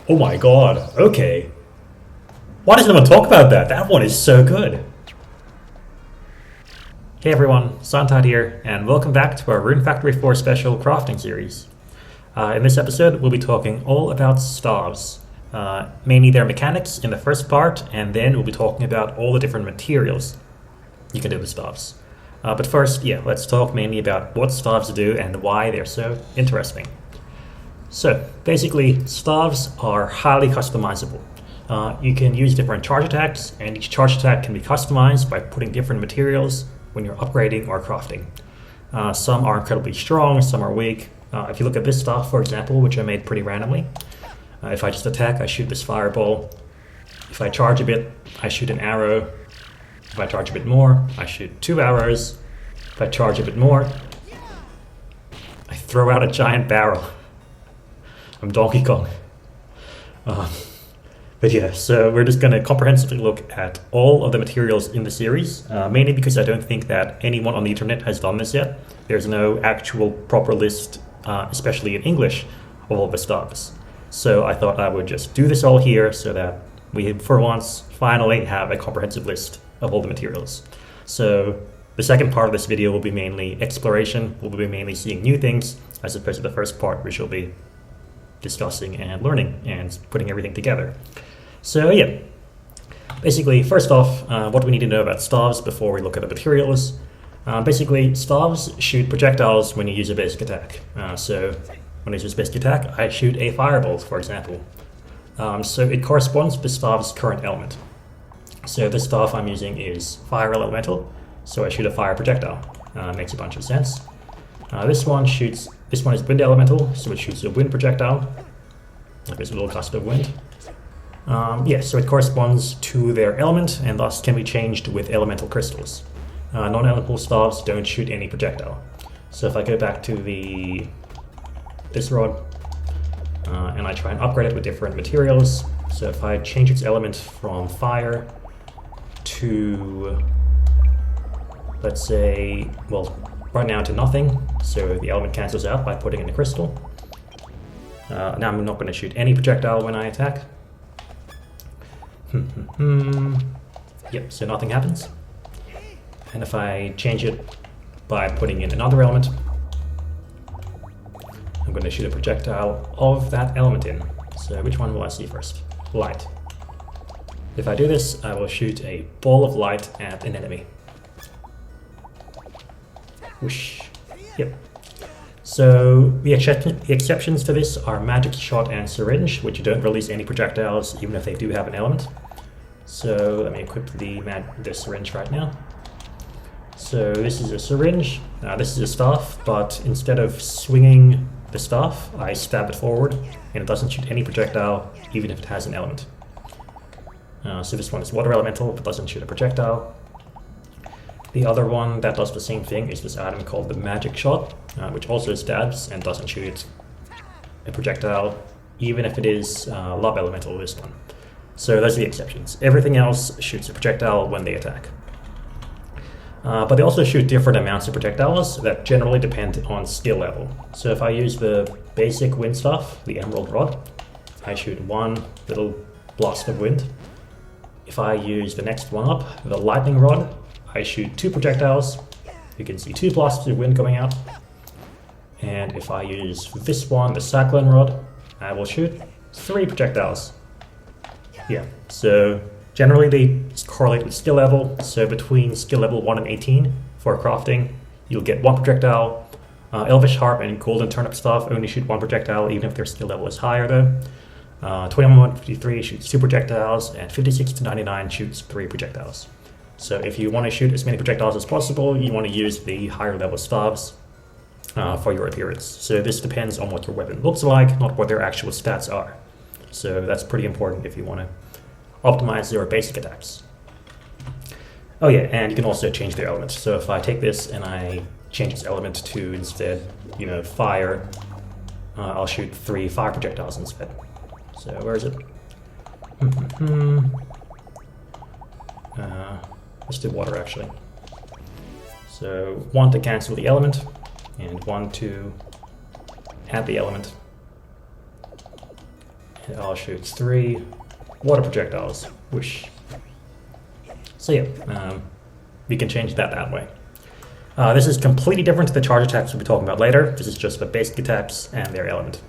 Oh my god, okay. Why doesn't anyone talk about that? That one is so good. Hey everyone, SunTide here, and welcome back to our Rune Factory 4 special crafting series. In this episode, we'll be talking all about staves, mainly their mechanics in the first part, and then we'll be talking about all the different materials you can do with staves. But first, let's talk mainly about what staves do and why they're so interesting. So, basically, staves are highly customizable. You can use different charge attacks, and each charge attack can be customized by putting different materials when you're upgrading or crafting. Some are incredibly strong, some are weak. If you look at this staff, for example, which I made pretty randomly, if I just attack, I shoot this fireball. If I charge a bit, I shoot an arrow. If I charge a bit more, I shoot 2 arrows. If I charge a bit more, I throw out a giant barrel. I'm Donkey Kong. But yeah, so we're just going to comprehensively look at all of the materials in the series, mainly because I don't think that anyone on the internet has done this yet. There's no actual proper list, especially in English, of all the staves. So I thought I would just do this all here so that we, for once, finally have a comprehensive list of all the materials. So the second part of this video will be mainly exploration. We'll be mainly seeing new things, as opposed to the first part, which will be discussing and learning and putting everything together. So yeah, basically, first off, what do we need to know about staves before we look at the materials? Basically, staves shoot projectiles when you use a basic attack. So when I use basic attack, I shoot a fireball, for example. So it corresponds with the stave's current element. So this staff I'm using is fire elemental, so I shoot a fire projectile. Makes a bunch of sense. This one is wind elemental, so it shoots a wind projectile, like this little gust of wind. So it corresponds to their element and thus can be changed with elemental crystals. Non-elemental staves don't shoot any projectile. So if I go back to this rod and I try and upgrade it with different materials, so if I change its element from fire to, let's say, well, right now to nothing, so the element cancels out by putting in a crystal. Now I'm not going to shoot any projectile when I attack. Yep, so nothing happens. And if I change it by putting in another element, I'm going to shoot a projectile of that element in. So which one will I see first? Light. If I do this, I will shoot a ball of light at an enemy. Whoosh. Yep. So the exceptions to this are magic shot and syringe, which don't release any projectiles even if they do have an element. So let me equip the syringe right now. So this is a syringe, this is a staff, but instead of swinging the staff, I stab it forward and it doesn't shoot any projectile even if it has an element. So this one is water elemental but doesn't shoot a projectile. The other one that does the same thing is this item called the magic shot, which also stabs and doesn't shoot a projectile, even if it is lava elemental, this one. So those are the exceptions. Everything else shoots a projectile when they attack. But they also shoot different amounts of projectiles that generally depend on skill level. So if I use the basic wind staff, the emerald rod, I shoot one little blast of wind. If I use the next one up, the lightning rod, I shoot 2 projectiles. You can see 2 blasts of wind coming out. And if I use this one, the cyclone rod, I will shoot 3 projectiles. Yeah, so generally they correlate with skill level. So between skill level 1 and 18 for crafting, you'll get 1 projectile. Elvish Harp and Golden Turnip Staff only shoot 1 projectile, even if their skill level is higher though. 21 to 53 shoots 2 projectiles, and 56 to 99 shoots 3 projectiles. So if you want to shoot as many projectiles as possible, you want to use the higher level staves for your appearance. So this depends on what your weapon looks like, not what their actual stats are. So that's pretty important if you want to optimize your basic attacks. Oh yeah, and you can also change their element. So if I take this and I change its element to instead, fire, I'll shoot 3 fire projectiles instead. So where is it? Let's do water actually. So 1 to cancel the element, and 1 to add the element. And I'll shoot 3 water projectiles. Whoosh. So yeah, we can change that way. This is completely different to the charge attacks we'll be talking about later. This is just the basic attacks and their element.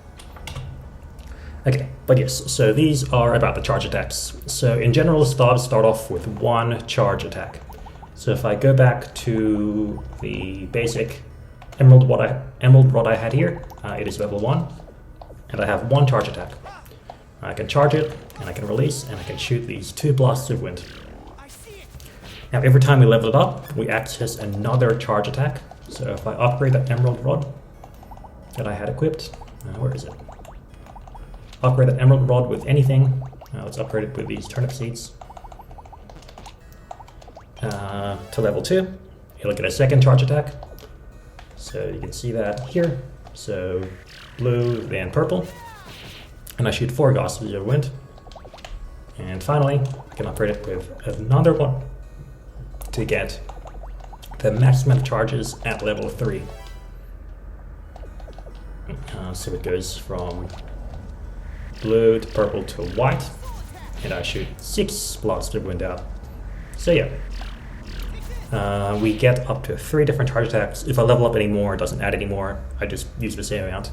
Okay, but yes, so these are about the charge attacks. So in general, Staves start off with 1 charge attack. So if I go back to the basic emerald rod I had here, it is level 1, and I have 1 charge attack. I can charge it, and I can release, and I can shoot these 2 blasts of wind. Now every time we level it up, we access another charge attack. So if I upgrade that emerald rod that I had equipped, where is it? Upgrade that emerald rod with anything. Let's upgrade it with these turnip seeds. To level 2, it'll get a second charge attack. So you can see that here. So blue, then purple. And I shoot 4 gusts of wind. And finally, I can upgrade it with another one to get the maximum charges at level 3. So it goes from blue to purple to white, and I shoot 6 blasts of wind out. So yeah, we get up to 3 different charge attacks. If I level up any more, it doesn't add any more. I just use the same amount.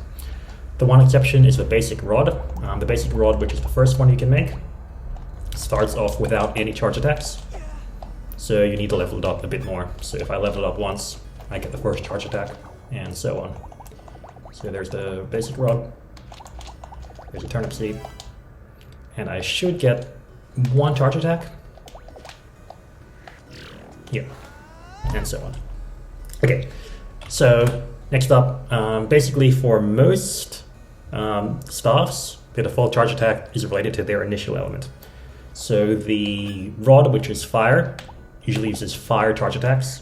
The one exception is the basic rod. The basic rod, which is the first one you can make, starts off without any charge attacks. So you need to level it up a bit more. So if I level it up once, I get the first charge attack, and so on. So there's the basic rod. There's a turnip seed. And I should get 1 charge attack. Yeah, and so on. Okay, so next up, basically for most staffs, the default charge attack is related to their initial element. So the rod, which is fire, usually uses fire charge attacks.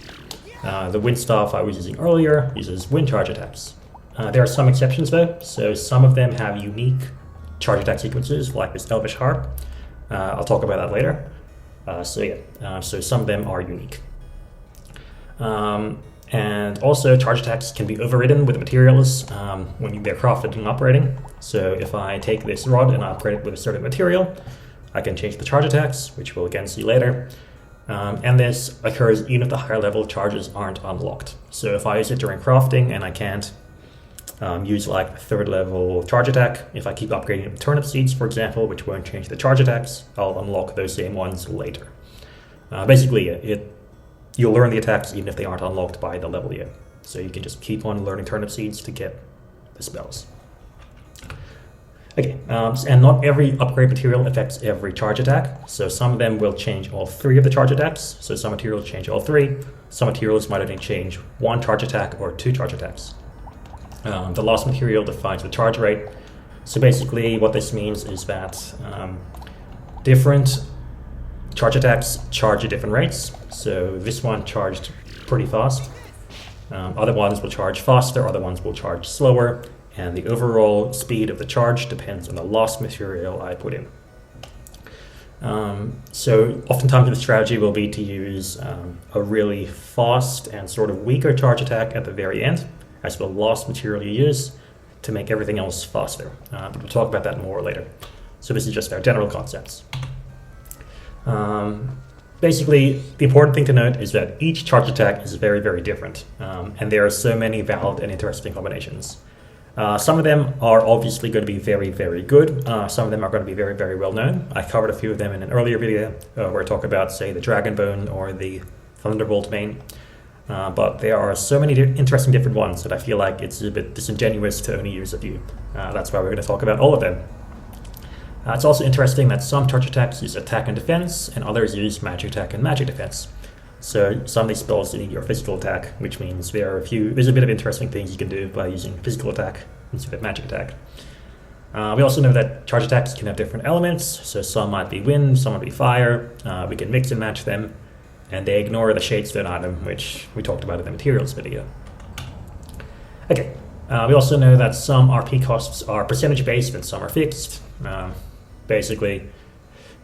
The wind staff I was using earlier uses wind charge attacks. There are some exceptions though, so some of them have unique charge attack sequences, like this Elvish Harp. I'll talk about that later. So some of them are unique. And also charge attacks can be overridden with the materials when they're crafted and operating. So if I take this rod and upgrade it with a certain material, I can change the charge attacks, which we'll again see later. And this occurs even if the higher level charges aren't unlocked. So if I use it during crafting and I can't use like a 3rd level charge attack, if I keep upgrading turnip seeds, for example, which won't change the charge attacks, I'll unlock those same ones later. Basically, you'll learn the attacks even if they aren't unlocked by the level yet. So you can just keep on learning turnip seeds to get the spells. Okay, and not every upgrade material affects every charge attack. So some of them will change all 3 of the charge attacks. So some materials change all 3. Some materials might only change 1 charge attack or 2 charge attacks. The last material defines the charge rate. So basically what this means is that different charge attacks charge at different rates. So this one charged pretty fast. Other ones will charge faster, other ones will charge slower. And the overall speed of the charge depends on the last material I put in. So oftentimes the strategy will be to use a really fast and sort of weaker charge attack at the very end as the last material you use to make everything else faster. But we'll talk about that more later. So this is just our general concepts. Basically, the important thing to note is that each charge attack is very, very different. And there are so many valid and interesting combinations. Some of them are obviously going to be very, very good. Some of them are going to be very, very well known. I covered a few of them in an earlier video where I talk about, say, the Dragon Bone or the Thunderbolt Main. But there are so many interesting different ones that I feel like it's a bit disingenuous to only use a few. That's why we're going to talk about all of them. It's also interesting that some charge attacks use attack and defense, and others use magic attack and magic defense. So some of these spells need your physical attack, which means there's a bit of interesting things you can do by using physical attack instead of magic attack. We also know that charge attacks can have different elements, so some might be wind, some might be fire. We can mix and match them, and they ignore the Shadestone item, which we talked about in the materials video. Okay, we also know that some RP costs are percentage-based and some are fixed. Basically,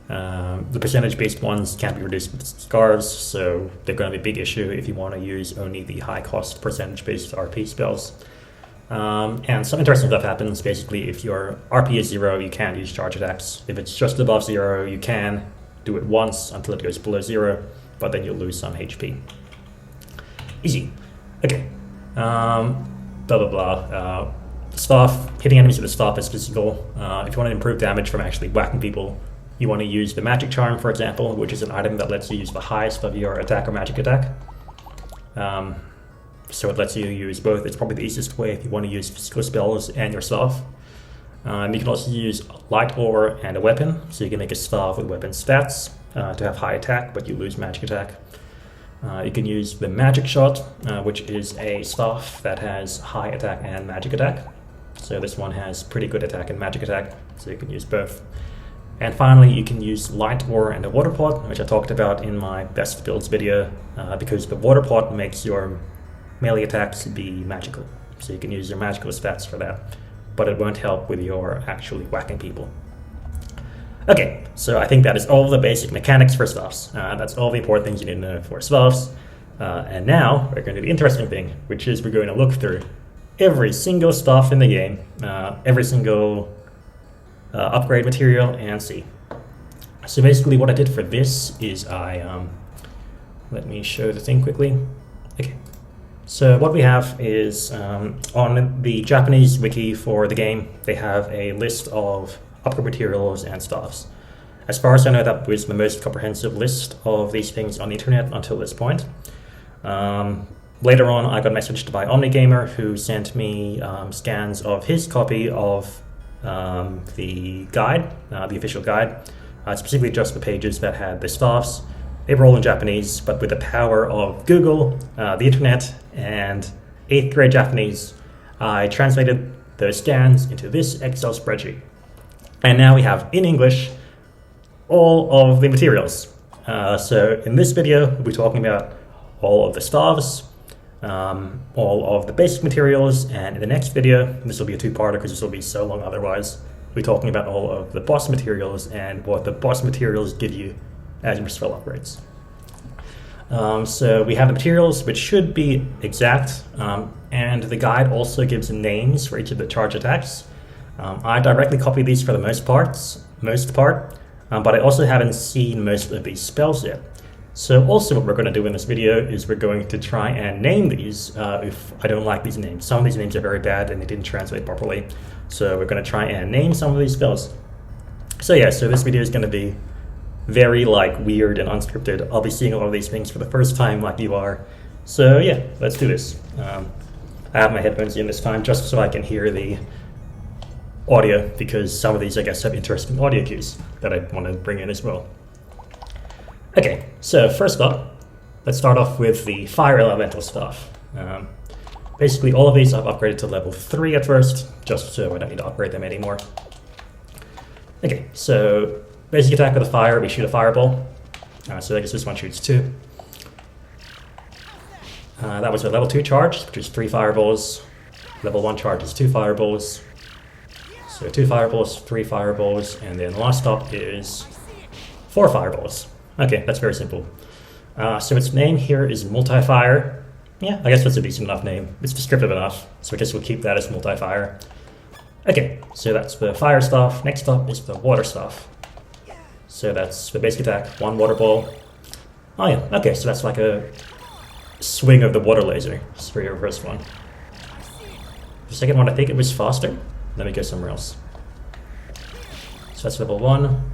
the percentage-based ones can't be reduced with scarves, so they're going to be a big issue if you want to use only the high-cost percentage-based RP spells. And some interesting stuff happens. Basically, if your RP is 0, you can't use charge attacks. If it's just above 0, you can do it once until it goes below 0, but then you'll lose some HP. Easy. Okay. Blah, blah, blah. Staff, hitting enemies with a staff is physical. If you want to improve damage from actually whacking people, you want to use the Magic Charm, for example, which is an item that lets you use the highest of your attack or magic attack. So it lets you use both. It's probably the easiest way if you want to use physical spells and your staff. You can also use light ore and a weapon, so you can make a staff with weapon stats to have high attack, but you lose magic attack. You can use the Magic Shot, which is a staff that has high attack and magic attack. So this one has pretty good attack and magic attack, so you can use both. And finally, you can use light ore and a water pot, which I talked about in my best builds video, because the water pot makes your melee attacks be magical. So you can use your magical stats for that, but it won't help with your actually whacking people. Okay, so I think that is all the basic mechanics for staffs. That's all the important things you need to know for staffs. And now we're going to do the interesting thing, which is we're going to look through every single staff in the game, every single upgrade material, and see. So basically what I did for this is let me show the thing quickly. Okay. So what we have is on the Japanese wiki for the game, they have a list of upgrade materials and staffs. As far as I know, that was the most comprehensive list of these things on the internet until this point. Later on, I got messaged by OmniGamer, who sent me scans of his copy of the guide, the official guide, specifically just the pages that had the staffs. They were all in Japanese, but with the power of Google, the internet, and 8th grade Japanese, I translated those scans into this Excel spreadsheet. And now we have, in English, all of the materials. So in this video, we'll be talking about all of the staffs, all of the basic materials, and in the next video, this will be a two-parter because this will be so long otherwise, we'll be talking about all of the boss materials and what the boss materials give you as your spell upgrades. So we have the materials, which should be exact, and the guide also gives names for each of the charge attacks. I directly copied these for the most part, but I also haven't seen most of these spells yet. So also what we're going to do in this video is we're going to try and name these if I don't like these names. Some of these names are very bad and they didn't translate properly. So we're going to try and name some of these spells. So yeah, so this video is going to be very weird and unscripted. I'll be seeing all of these things for the first time like you are. So yeah, let's do this. I have my headphones in this time just so I can hear the audio, because some of these I guess have interesting audio cues that I want to bring in as well. Okay, so first up, let's start off with the fire elemental stuff. Basically all of these I've upgraded to level 3 at first, just so I don't need to upgrade them anymore. Okay, so basic attack with a fire, we shoot a fireball. So I guess this one shoots 2. That was a level 2 charge, which is 3 fireballs. Level 1 charge is 2 fireballs. So 2 fireballs, 3 fireballs, and then the last stop is 4 fireballs. Okay, that's very simple. So its name here is Multi-Fire. Yeah, I guess that's a decent enough name. It's descriptive enough, so I guess we'll keep that as Multi-Fire. Okay, so that's the fire stuff. Next up is the water stuff. So that's the basic attack, 1 water ball. Oh yeah, okay, so that's like a swing of the water laser. That's for your first one. The second one, I think it was faster. Let me go somewhere else. So that's level 1.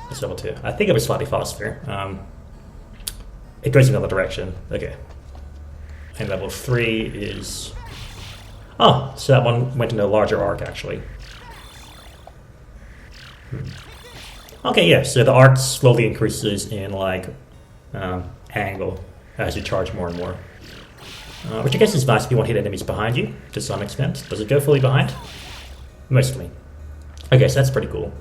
That's level 2. I think it was slightly faster. It goes in the other direction. Okay. And level 3 is... Oh, so that one went into a larger arc, actually. Okay, yeah, so the arc slowly increases in, angle as you charge more and more. Which I guess is nice if you want to hit enemies behind you, to some extent. Does it go fully behind? Mostly. Okay, so that's pretty cool.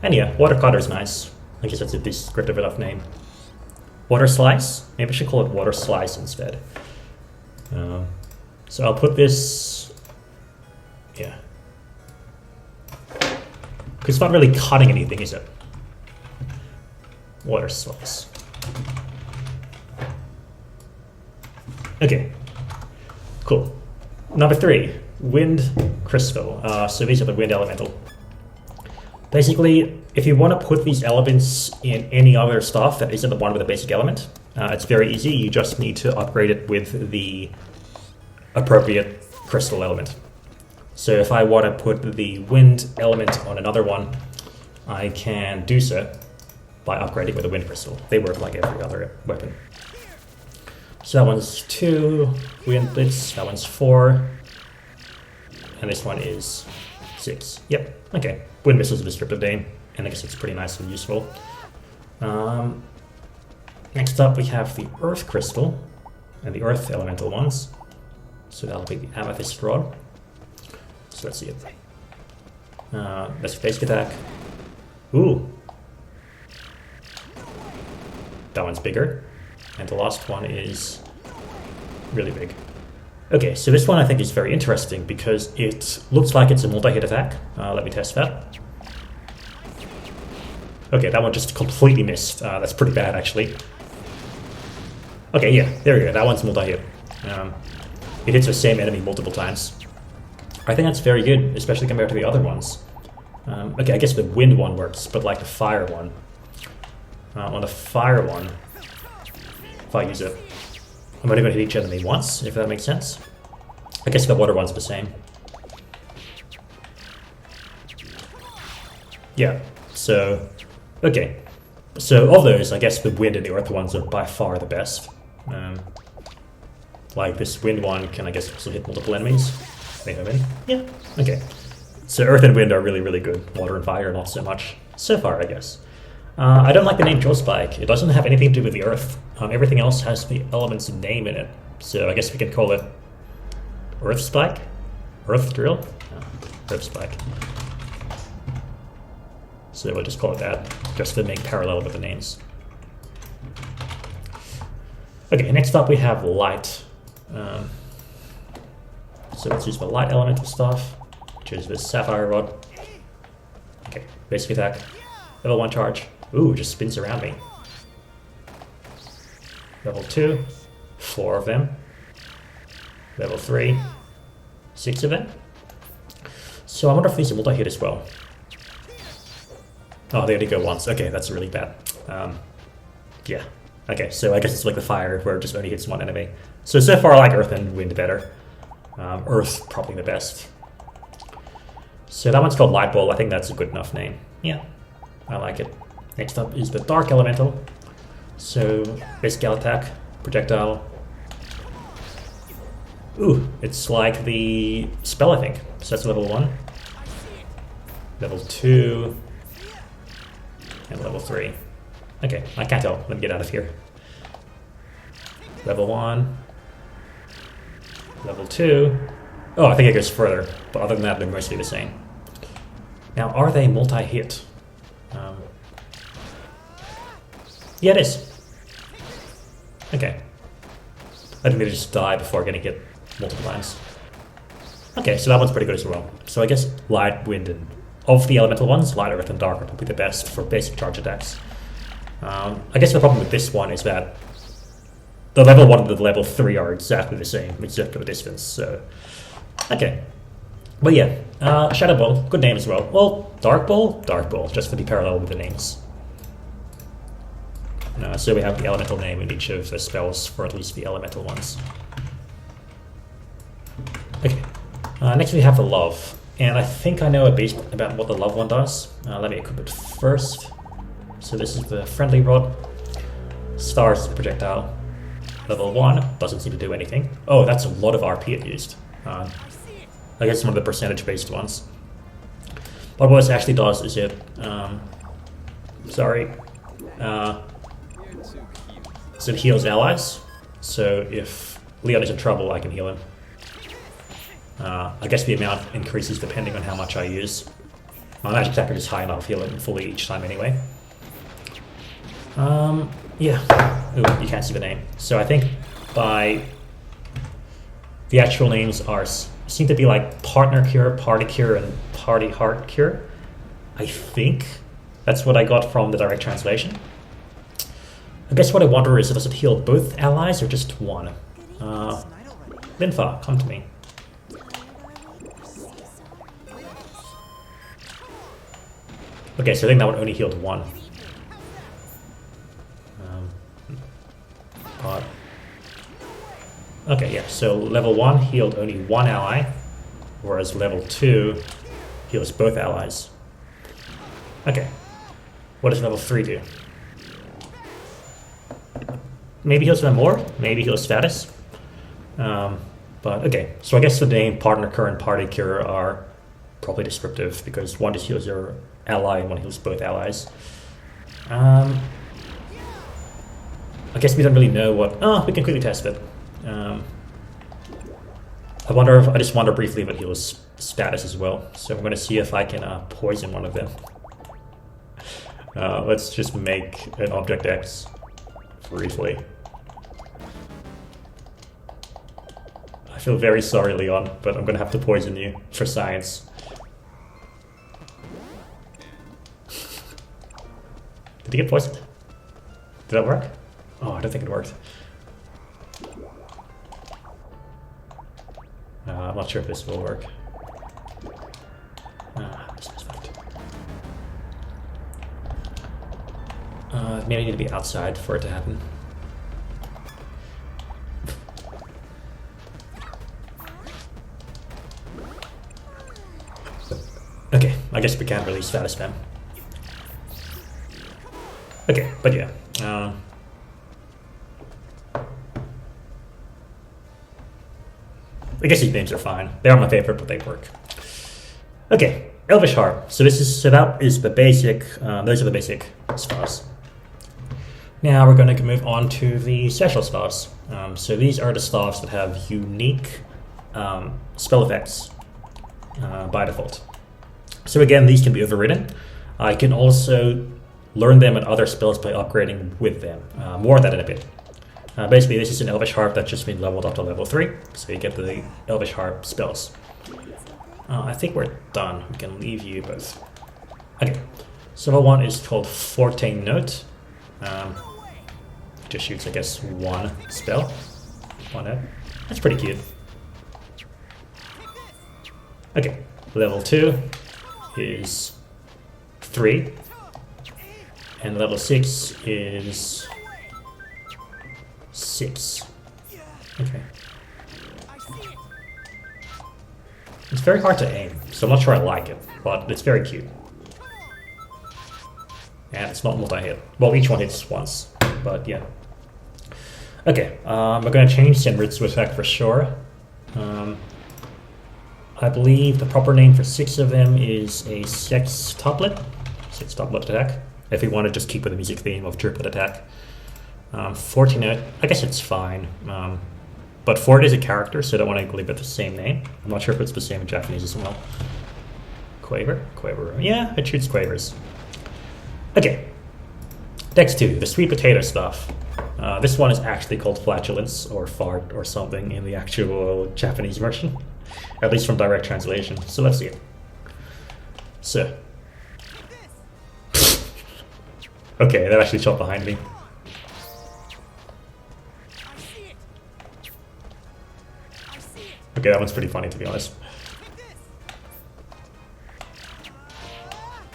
And yeah, water cutter is nice. I guess that's a descriptive enough name. Water slice? Maybe I should call it water slice instead. So I'll put this... Yeah. Because it's not really cutting anything, is it? Water slice. Okay. Cool. Number 3, Wind Crystal. So these are the Wind Elemental. Basically, if you want to put these elements in any other stuff that isn't the one with the basic element, it's very easy. You just need to upgrade it with the appropriate crystal element. So if I want to put the wind element on another one, I can do so by upgrading with a wind crystal. They work like every other weapon. So that one's 2 wind blitz, that one's 4, and this one is 6. Yep, okay. Wind missiles are descriptive name, and I guess it's pretty nice and useful. Next up we have the earth crystal, and the earth elemental ones. So that'll be the amethyst rod. So let's see it. That's basic attack. Ooh. That one's bigger. And the last one is really big. Okay, so this one I think is very interesting because it looks like it's a multi-hit attack. Let me test that. Okay, that one just completely missed. That's pretty bad, actually. Okay, yeah, there we go. That one's multi-hit. It hits the same enemy multiple times. I think that's very good, especially compared to the other ones. Okay, I guess the wind one works, but like the fire one. On the fire one, if I use it, I'm only going to hit each enemy once, if that makes sense. I guess the water one's the same. Yeah, so, okay. So of those, I guess the wind and the earth ones are by far the best. Like this wind one can, I guess, also hit multiple enemies. Make them in. Yeah, okay. So earth and wind are really, really good. Water and fire, not so much. So far, I guess. I don't like the name Drill Spike. It doesn't have anything to do with the earth. Everything else has the element's name in it. So I guess we can call it Earth Spike? Earth Drill? No, Earth Spike. So we'll just call it that, just to make parallel with the names. Okay, next up we have light. So let's use the light elemental stuff, which is this sapphire rod. Okay, basic attack. Level 1 charge. Ooh, just spins around me. Level 2, 4 of them. Level 3, 6 of them. So I wonder if these are multi-hit as well. Oh, they only go once. Okay, that's really bad. Yeah. Okay, so I guess it's like the fire, where it just only hits one enemy. So far I like earth and wind better. Earth, probably the best. So that one's called Light Ball. I think that's a good enough name. Yeah, I like it. Next up is the Dark Elemental. So, basic attack, projectile. Ooh, it's like the spell, I think. So that's level 1. Level 2. And level 3. Okay, I can't tell. Let me get out of here. Level 1. Level 2. Oh, I think it goes further. But other than that, they're mostly the same. Now, are they multi-hit? Yeah, it is. Okay. I think they just die before getting hit multiple times. Okay, so that one's pretty good as well. So I guess light, wind, and of the elemental ones, light, earth, and dark are probably the best for basic charge attacks. I guess the problem with this one is that the level 1 and the level 3 are exactly the same, except for the distance, so... Okay. But yeah, Shadow Ball, good name as well. Well, Dark Ball, just to be parallel with the names. So we have the elemental name in each of the spells for at least the elemental ones. Okay, next we have the Love. And I think I know a bit about what the Love one does. Let me equip it first. So this is the friendly rod. Stars is the projectile. Level 1, doesn't seem to do anything. Oh, that's a lot of RP it used. I guess one of the percentage-based ones. But what it actually does is it... so it heals allies. So if Leon is in trouble, I can heal him. I guess the amount increases depending on how much I use. My magic attacker is high enough, heal him fully each time anyway. Yeah. Ooh, you can't see the name. So I think by... The actual names seem to be like Partner Cure, Party Cure, and Party Heart Cure. I think that's what I got from the direct translation. I guess what I wonder is, does it heal both allies or just one? Linfa, come to me. Okay, so I think that one only healed one. But okay, yeah, so level 1 healed only one ally, whereas level 2 heals both allies. Okay, what does level 3 do? Maybe heals them more, maybe heals status. But okay, so I guess the name partner, current, party, cure are probably descriptive because one just heals your ally and one heals both allies. I guess we don't really know what... Oh, we can quickly test it. I just wonder briefly if it heals status as well. So I'm going to see if I can poison one of them. Let's just make an object X briefly. I feel very sorry, Leon, but I'm going to have to poison you for science. Did he get poisoned? Did that work? Oh, I don't think it worked. I'm not sure if this will work. This is left. Maybe I need to be outside for it to happen. Okay, I guess we can't really status spam. Okay, but yeah. I guess these names are fine. They are my favorite, but they work. Okay, Elvish Harp. So that is the basic. Those are the basic spells. Now we're going to move on to the special spells. So these are the spells that have unique spell effects by default. So again, these can be overridden. I can also learn them and other spells by upgrading with them. More on that in a bit. Basically, this is an Elvish Harp that's just been leveled up to level 3, so you get the Elvish Harp spells. I think we're done. We can leave you both. Okay, so level 1 is called Forte Note. Just shoots, I guess, one spell. One note. That's pretty cute. Okay, level 2 is 3. And level 6 is 6. Okay. It's very hard to aim, so I'm not sure I like it, but it's very cute. And it's not multi-hit. Well, each one hits once, but yeah. Okay, we're going to change Sinrid's effect for sure. I believe the proper name for 6 of them is a sextuplet. Sextuplet attack. If we want to just keep with the music theme of triplet attack. 14, I guess it's fine. But Fort is a character, so I don't want to leave it the same name. I'm not sure if it's the same in Japanese as well. Quaver? Quaver. Yeah, it shoots quavers. Okay. Dex 2, the sweet potato stuff. This one is actually called flatulence, or fart, or something in the actual Japanese version. At least from direct translation. So let's see it. So. Okay, that actually shot behind me. Okay, that one's pretty funny, to be honest.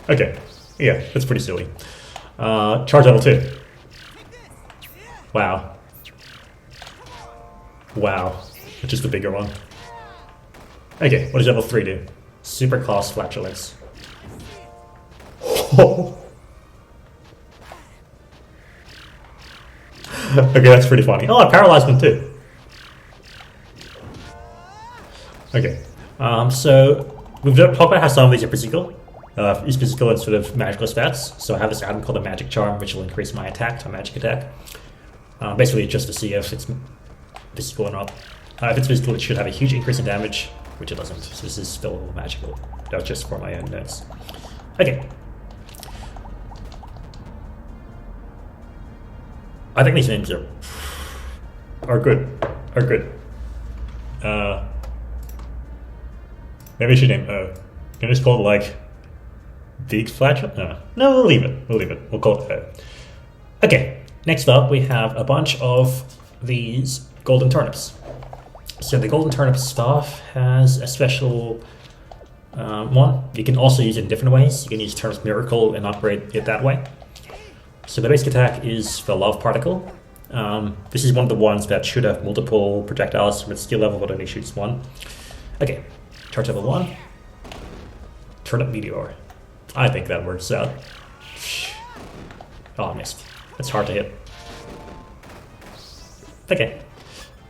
Okay, yeah, that's pretty silly. Charge level 2. Wow. Wow, it's just the bigger one. Okay, what does level 3 do? Super class flatulence. Okay, that's pretty funny. Oh, I paralyzed them too. Okay, so we've talked about how some of these are physical. Each physical and sort of magical stats. So I have this item called a Magic Charm, which will increase my attack to magic attack. Basically, just to see if it's physical or not. If it's physical, it should have a huge increase in damage, which it doesn't. So this is still magical. That was just for my own notes. Okay. I think these names are good. Maybe I should name O. Can I just call it like Big Flatulence? No, we'll leave it. We'll call it O. Okay, next up we have a bunch of these golden turnips. So the golden turnip staff has a special one. You can also use it in different ways. You can use Turnip's Miracle and upgrade it that way. So the basic attack is the Love Particle. This is one of the ones that should have multiple projectiles with skill level but only shoots one. Okay, charge level 1. Turnip Meteor. I think that works out. Oh, I missed. That's hard to hit. Okay,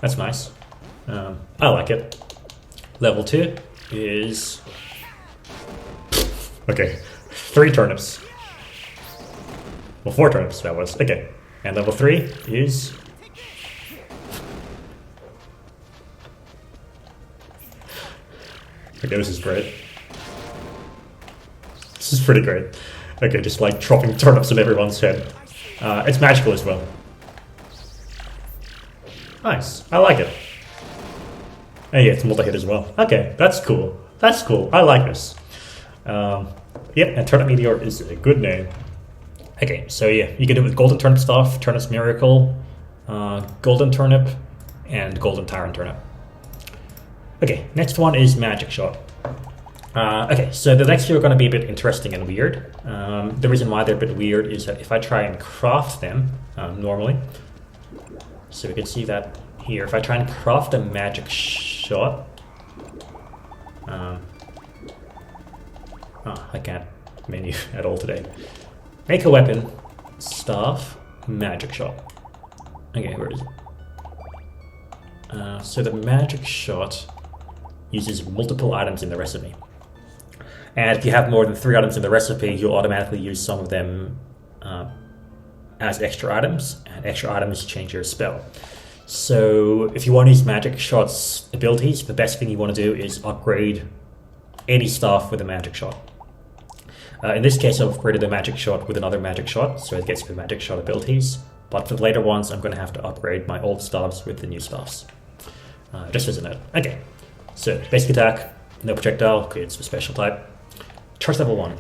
that's nice. I like it. Level 2 is... Okay, 3 turnips. Well, 4 turnips that was. Okay, and level 3 is... Okay, this is great. This is pretty great. Okay, just like dropping turnips in everyone's head. It's magical as well. Nice, I like it. And yeah, it's multi-hit as well. Okay, that's cool. That's cool, I like this. Yep, and Turnip Meteor is a good name. Okay, so yeah, you can do it with Golden Turnip Stuff, Turnip's Miracle, Golden Turnip, and Golden Tyrant Turnip. Okay, next one is Magic Shot. Okay, so the next two are going to be a bit interesting and weird. The reason why they're a bit weird is that if I try and craft them normally, so we can see that here, if I try and craft a Magic Shot, I can't menu at all today. Make a weapon, staff, Magic Shot. Okay, where is it? So the Magic Shot uses multiple items in the recipe. And if you have more than 3 items in the recipe, you'll automatically use some of them as extra items, and extra items change your spell. So if you want to use Magic Shot's abilities, the best thing you want to do is upgrade any staff with a Magic Shot. In this case, I've upgraded the Magic Shot with another Magic Shot, so it gets the Magic Shot abilities. But for the later ones, I'm going to have to upgrade my old staffs with the new staffs. Just as a note. Okay, so basic attack, no projectile, creates a special type. Charge level 1.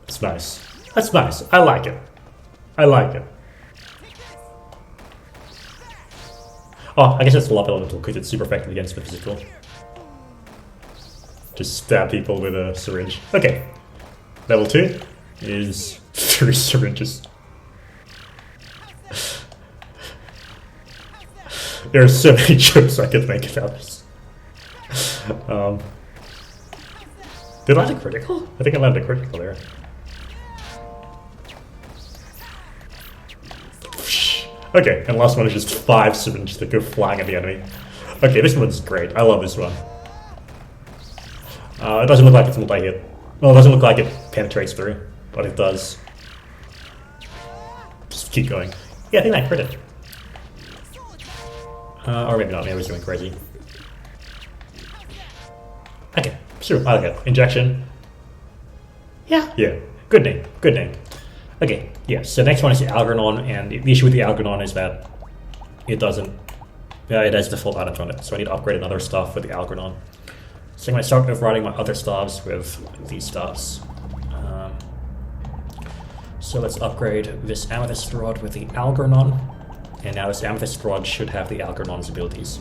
That's nice. That's nice. I like it. I like it. Oh, I guess that's the Love Elemental because it's super effective against the physical. Just stab people with a syringe. Okay. Level 2 is 3 syringes. There are so many jokes I could make about this. Did I land a critical? I think I landed a critical there. Okay, and last one is just 5 syringes that go flying at the enemy. Okay, this one's great. I love this one. It doesn't look like it's multi-hit. Well, it doesn't look like it penetrates through, but it does. Just keep going. Yeah, I think that crit it. Or maybe not, maybe I was doing crazy. Okay, sure, I like it. Injection. Yeah, good name, good name. Okay, yeah, so next one is the Algernon, and the issue with the Algernon is that it doesn't, it has default items on it, so I need to upgrade another staff with the Algernon. So I'm going to start overriding my other staffs with these staffs. So let's upgrade this Amethyst Rod with the Algernon, and now this Amethyst Rod should have the Algernon's abilities.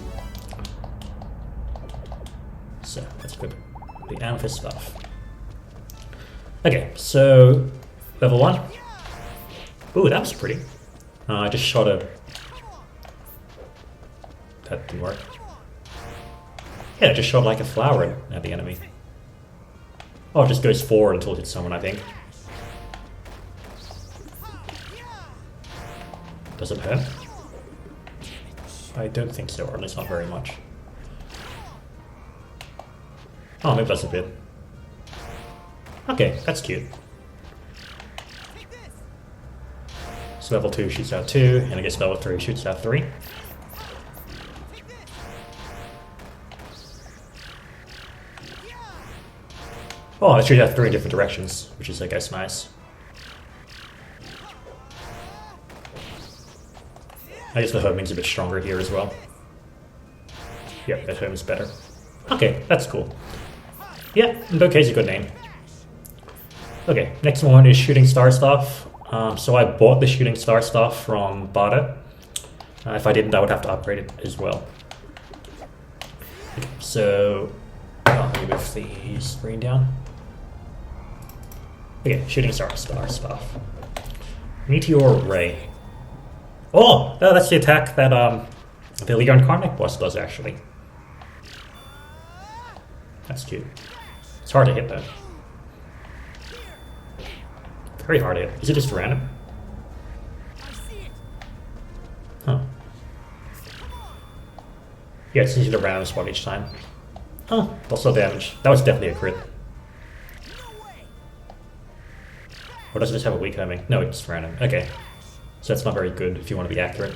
So let's equip the Amethyst stuff. Okay, so level 1. Ooh, that was pretty. I just shot a... That didn't work. Yeah, it just shot like a flower at the enemy. Oh, it just goes forward until it hits someone, I think. Does it hurt? I don't think so, or at least not very much. Oh, maybe that's a bit. Okay, that's cute. So level 2 shoots out 2, and I guess level 3 shoots out 3. Oh, it shoots out 3 different directions, which is, I guess, nice. I guess the homing's a bit stronger here as well. Yep, that home is better. Okay, that's cool. Yeah, Bouquet's a good name. Okay, next one is Shooting Star Stuff. So I bought the Shooting Star Stuff from Bada. If I didn't, I would have to upgrade it as well. Okay, so let me move the screen down. Okay, shooting star stuff. Meteor ray. Oh, that's the attack that the Leon Karnak boss does actually. That's cute. It's hard to hit though. Very hard to hit. Is it just random? Huh. Yeah, it's usually a random spot each time. Huh. Also damage. That was definitely a crit. Or does it just have a weak homing? No, it's random. Okay. So that's not very good if you want to be accurate.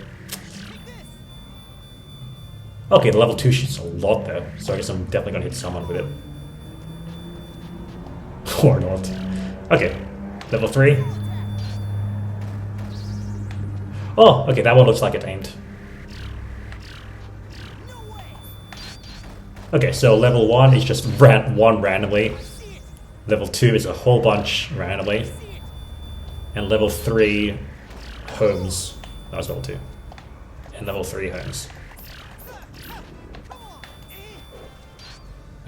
Okay, the level 2 shoots a lot though, so I guess I'm definitely gonna hit someone with it. Or not. Okay, level 3. Oh, okay, that one looks like it aimed. Okay, so level 1 is just one randomly. Level 2 is a whole bunch randomly. And level 3 homes. That was level 2. And level 3 homes.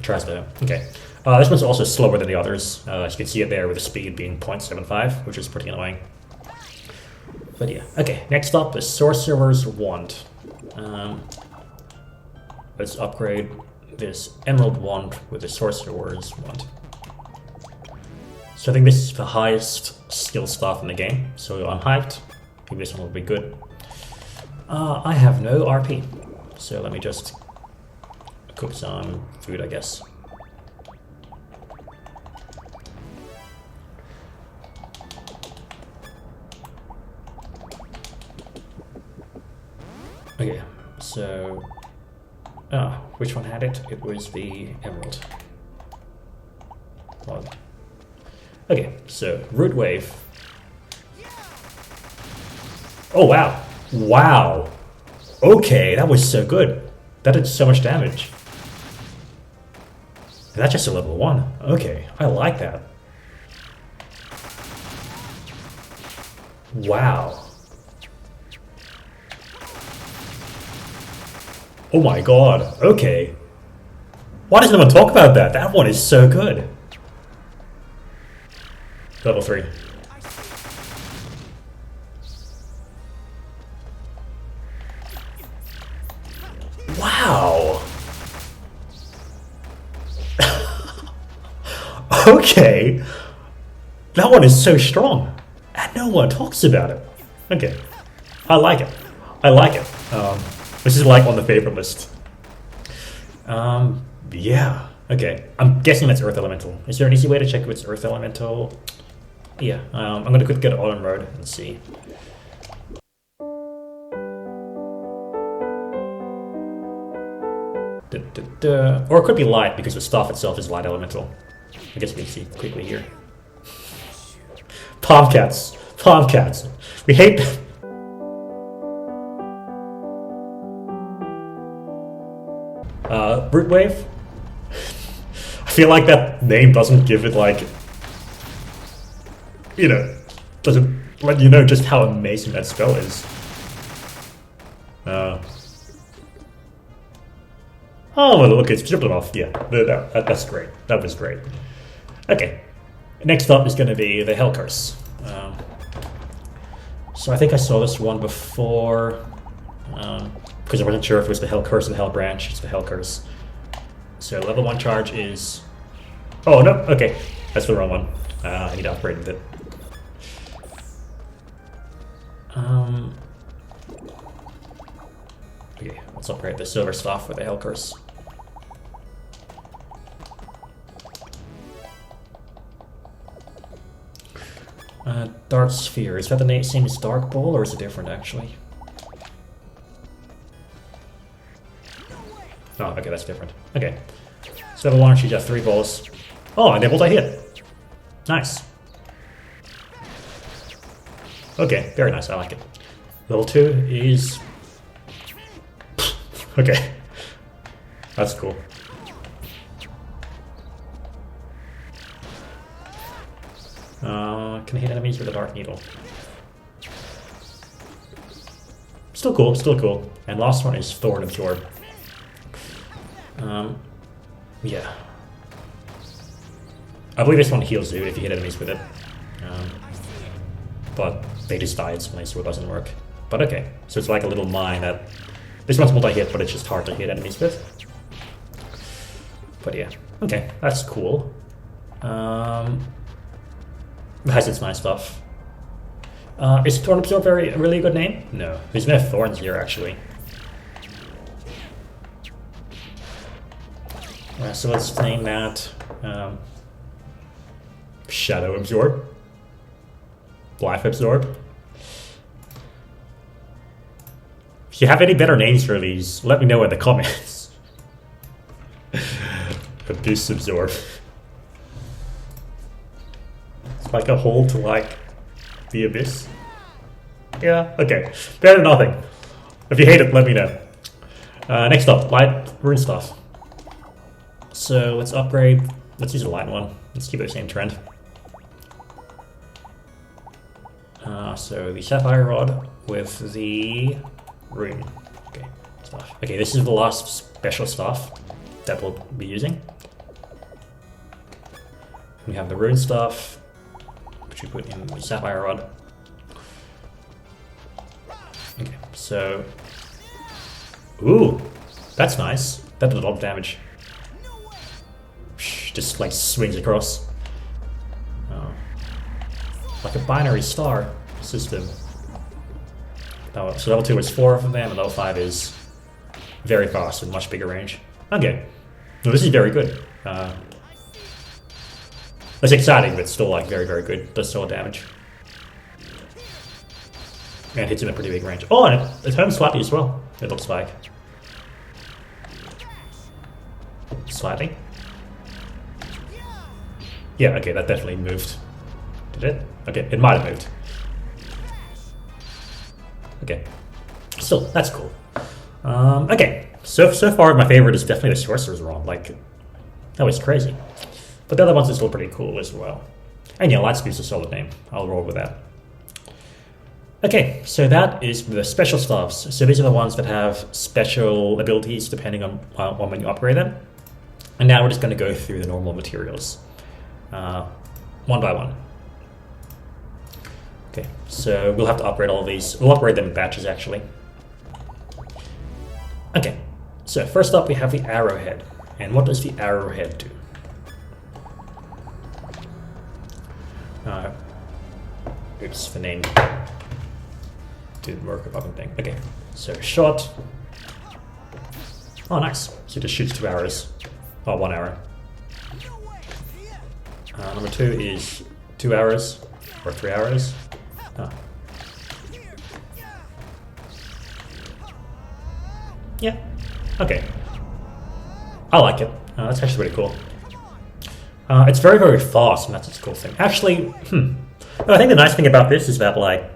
Tries to. Okay. This one's also slower than the others. As you can see it there with the speed being 0.75, which is pretty annoying. But yeah. Okay, next up is Sorcerer's Wand. Let's upgrade this Emerald Wand with the Sorcerer's Wand. So I think this is the highest skill stuff in the game, so I'm hyped. I think this one will be good. I have no RP, so let me just cook some food, I guess. Okay, so... which one had it? It was the Emerald one. Okay, so Root Wave. Oh wow! Wow! Okay, that was so good. That did so much damage. And that's just a level 1. Okay, I like that. Wow. Oh my god, okay. Why doesn't anyone talk about that? That one is so good. Level 3. Wow. Okay. That one is so strong. And no one talks about it. Okay. I like it. I like it. This is like on the favorite list. Yeah. Okay. I'm guessing that's Earth Elemental. Is there an easy way to check if it's Earth Elemental? Yeah. I'm gonna quick get auto mode and see. Or it could be light because the stuff itself is light elemental. I guess we can see quickly here. Palm cats. Palm cats. We hate them. Root Wave? I feel like that name doesn't give it like... You know, doesn't let you know just how amazing that spell is. Oh, well, look, it's tripped it off. Yeah, that's great. That was great. Okay, next up is going to be the Hell Curse. So I think I saw this one before, because I wasn't sure if it was the Hell Curse or the Hell Branch. It's the Hell Curse. So level 1 charge is... Oh, no, okay, that's the wrong one. I need to upgrade with it. Okay, let's upgrade the Silver Staff with the Hell Curse. Dark Sphere, is that the same as Dark Ball, or is it different actually? Oh, okay, that's different. Okay. So level 1, she just 3 balls. Oh, and they multi-hit. Nice. Okay, very nice, I like it. Level 2 is... Okay. That's cool. Can I hit enemies with a Dark Needle? Still cool, still cool. And last one is Thorn Absorb. Yeah. I believe this one heals you if you hit enemies with it. But they just die instantly, so it doesn't work. But okay, so it's like a little mine that... This one's multi-hit, but it's just hard to hit enemies with. But yeah, okay, that's cool. It has its nice stuff. Is Thorn Absorb a really good name? No, there's no thorns here actually. So let's name that Shadow Absorb. Life Absorb. If you have any better names for these, let me know in the comments. Abyss Absorb. It's like a hole to like the abyss. Yeah, okay. Better than nothing. If you hate it, let me know. Next up, light rune stuff. So let's upgrade. Let's use a light one. Let's keep the same trend. So the sapphire rod with the rune. Okay, stuff. Okay, this is the last special stuff that we'll be using. We have the rune stuff, which we put in the sapphire rod. Okay, so... Ooh, that's nice. That did a lot of damage. Just like swings across. Like a binary star system. So level 2 is 4 of them, and level 5 is very fast with much bigger range. Okay. No, this is very good. It's exciting, but still like very, very good. Does still damage. And hits him at pretty big range. Oh, and it turns slightly as well, it looks like. Slightly. Yeah, okay, that definitely moved. Did it? Okay, it might have moved. Okay. Still, that's cool. Okay, so far my favorite is definitely the Sorcerer's Rod. Like, that was crazy. But the other ones are still pretty cool as well. And yeah, Lightspeed's a solid name. I'll roll with that. Okay, so that is the special staffs. So these are the ones that have special abilities depending on when you upgrade them. And now we're just going to go through the normal materials. One by one. Okay, so we'll have to upgrade all of these. We'll upgrade them in batches, actually. Okay, so first up we have the arrowhead. And what does the arrowhead do? Oops, the name didn't work above the thing. Okay, so shot. Oh, nice. So it just shoots 2 arrows. Oh, 1 arrow. Number 2 is 2 arrows, or 3 arrows. Oh. Yeah, okay. I like it. That's actually pretty cool. It's very, very fast, and that's its cool thing. Actually, no, I think the nice thing about this is that, like,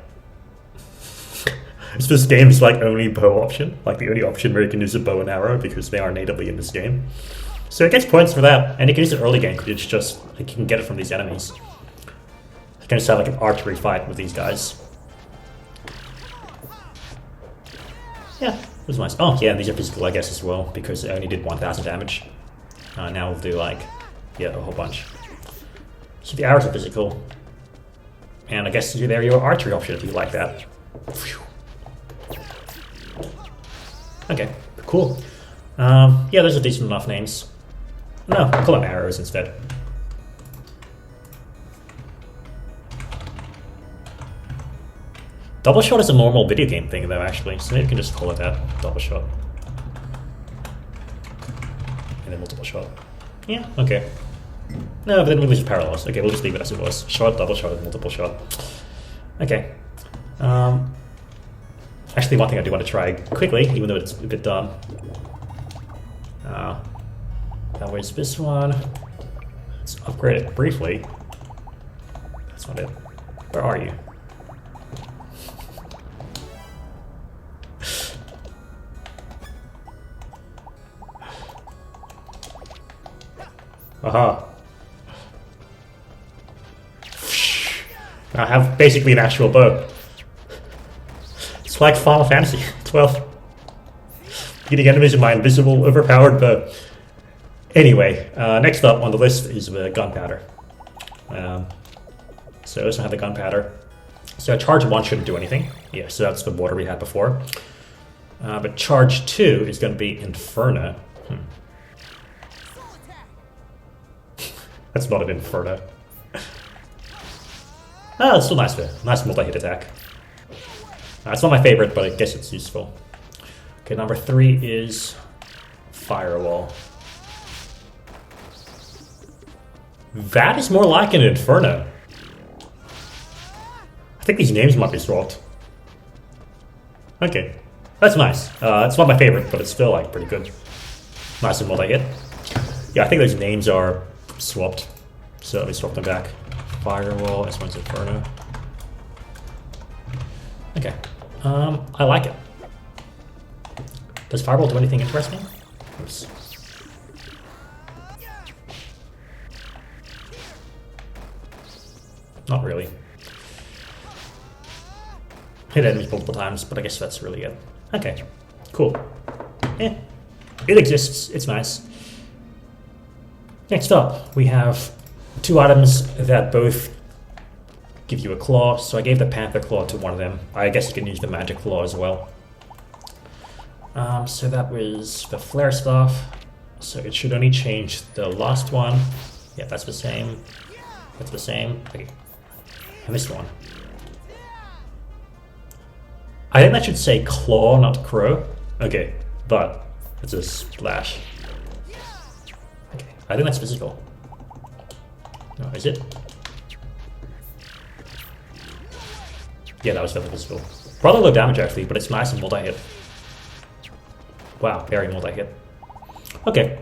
this game's like only bow option, like the only option where you can use a bow and arrow because they are natively in this game. So it gets points for that, and you can use it early game because it's just, like, you can get it from these enemies. You can just have like an archery fight with these guys. Yeah, it was nice. Oh yeah, and these are physical, I guess, as well, because it only did 1000 damage. Now we'll do like, yeah, a whole bunch. So the arrows are physical. And I guess there your archery option if you like that. Okay, cool. Yeah, those are decent enough names. No, I'll call them arrows instead. Double shot is a normal video game thing though, actually, so maybe we can just call it that. Double shot. And then multiple shot. Yeah, okay. No, but then we'll use parallels. Okay, we'll just leave it as it was. Shot, double shot, and multiple shot. Okay. Actually, one thing I do want to try quickly, even though it's a bit dumb. Now where's this one? Let's upgrade it briefly. That's not it. Where are you? Aha. I have basically an actual bow. It's It's like Final Fantasy 12. Getting enemies in my invisible, overpowered bow. Anyway, next up on the list is the gunpowder. So this one had the gunpowder. So charge 1 shouldn't do anything. Yeah, so that's the water we had before. But charge 2 is going to be Inferno. That's not an Inferno. It's still nice though. Nice multi-hit attack. It's not my favorite, but I guess it's useful. Okay, number 3 is Firewall. That is more like an Inferno. I think these names might be swapped. Okay, that's nice. It's not my favorite, but it's still like pretty good. Nice and multi-hit. Yeah, I think those names are swapped. So let me swap them back. Firewall, this one's Inferno. Okay, I like it. Does Firewall do anything interesting? Oops. Not really. Hit enemies multiple times, but I guess that's really it. Okay, cool. It exists, it's nice. Next up, we have 2 items that both give you a claw, so I gave the Panther Claw to one of them. I guess you can use the Magic Claw as well. So that was the Flare Staff, so it should only change the last one. Yeah, that's the same. That's the same. Okay. And this one. I think that should say Claw, not Crow. Okay, but it's a splash. Okay, I think that's physical. No, is it? Yeah, that was definitely physical. Rather low damage actually, but it's nice and multi-hit. Wow, very multi-hit. Okay.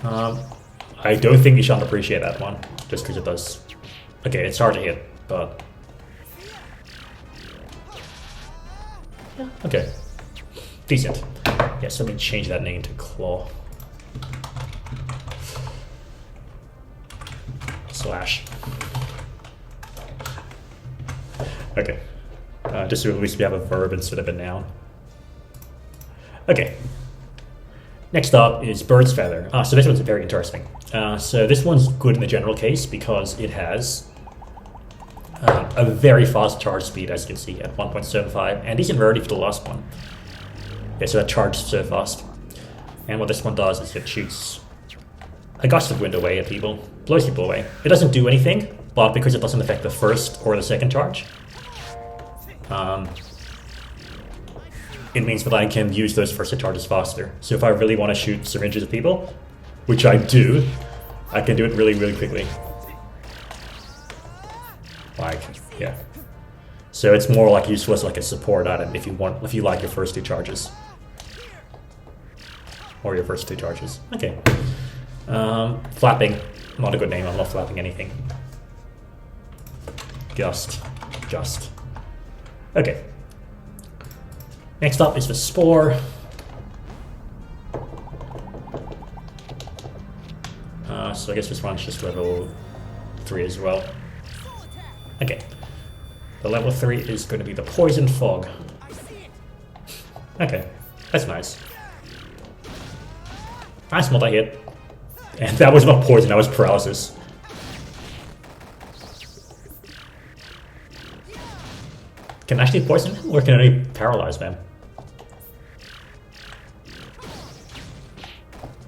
I don't think you should appreciate that one, just because it does. Okay, it's hard to hit, but yeah, okay, decent. Yes, let me change that name to Claw. Slash. Okay, just so at least we have a verb instead of a noun. Okay. Next up is Bird's Feather. So this one's very interesting. So this one's good in the general case because it has a very fast charge speed, as you can see, at 1.75, and decent rarity for the last one. Yeah, so that charges so fast. And what this one does is it shoots a gust of wind away at people, blows people away. It doesn't do anything, but because it doesn't affect the first or the second charge, it means that I can use those first hit charges faster. So if I really want to shoot syringes at people, which I do, I can do it really, really quickly. Like, yeah. So it's more like useful as like a support item if you like your first 2 charges. Or your first 2 charges. Okay. Flapping. Not a good name, I'm not flapping anything. Gust. Okay. Next up is the Spore. So I guess this one's just level 3 as well. Okay. The level 3 is going to be the Poison Fog. Okay, that's nice. Nice multi-hit. And that was not poison, that was paralysis. Can I actually poison them, or can I only paralyze them?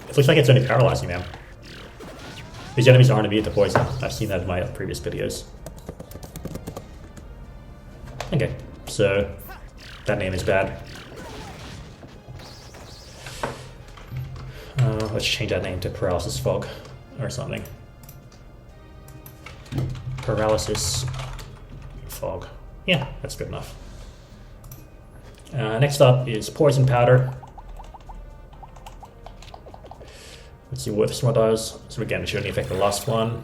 It looks like it's only paralyzing them. These enemies aren't immune to poison. I've seen that in my previous videos. Okay, so that name is bad. Let's change that name to Paralysis Fog or something. Paralysis Fog. Yeah, that's good enough. Next up is Poison Powder. Let's see what this one does. So again, it should only affect the last one.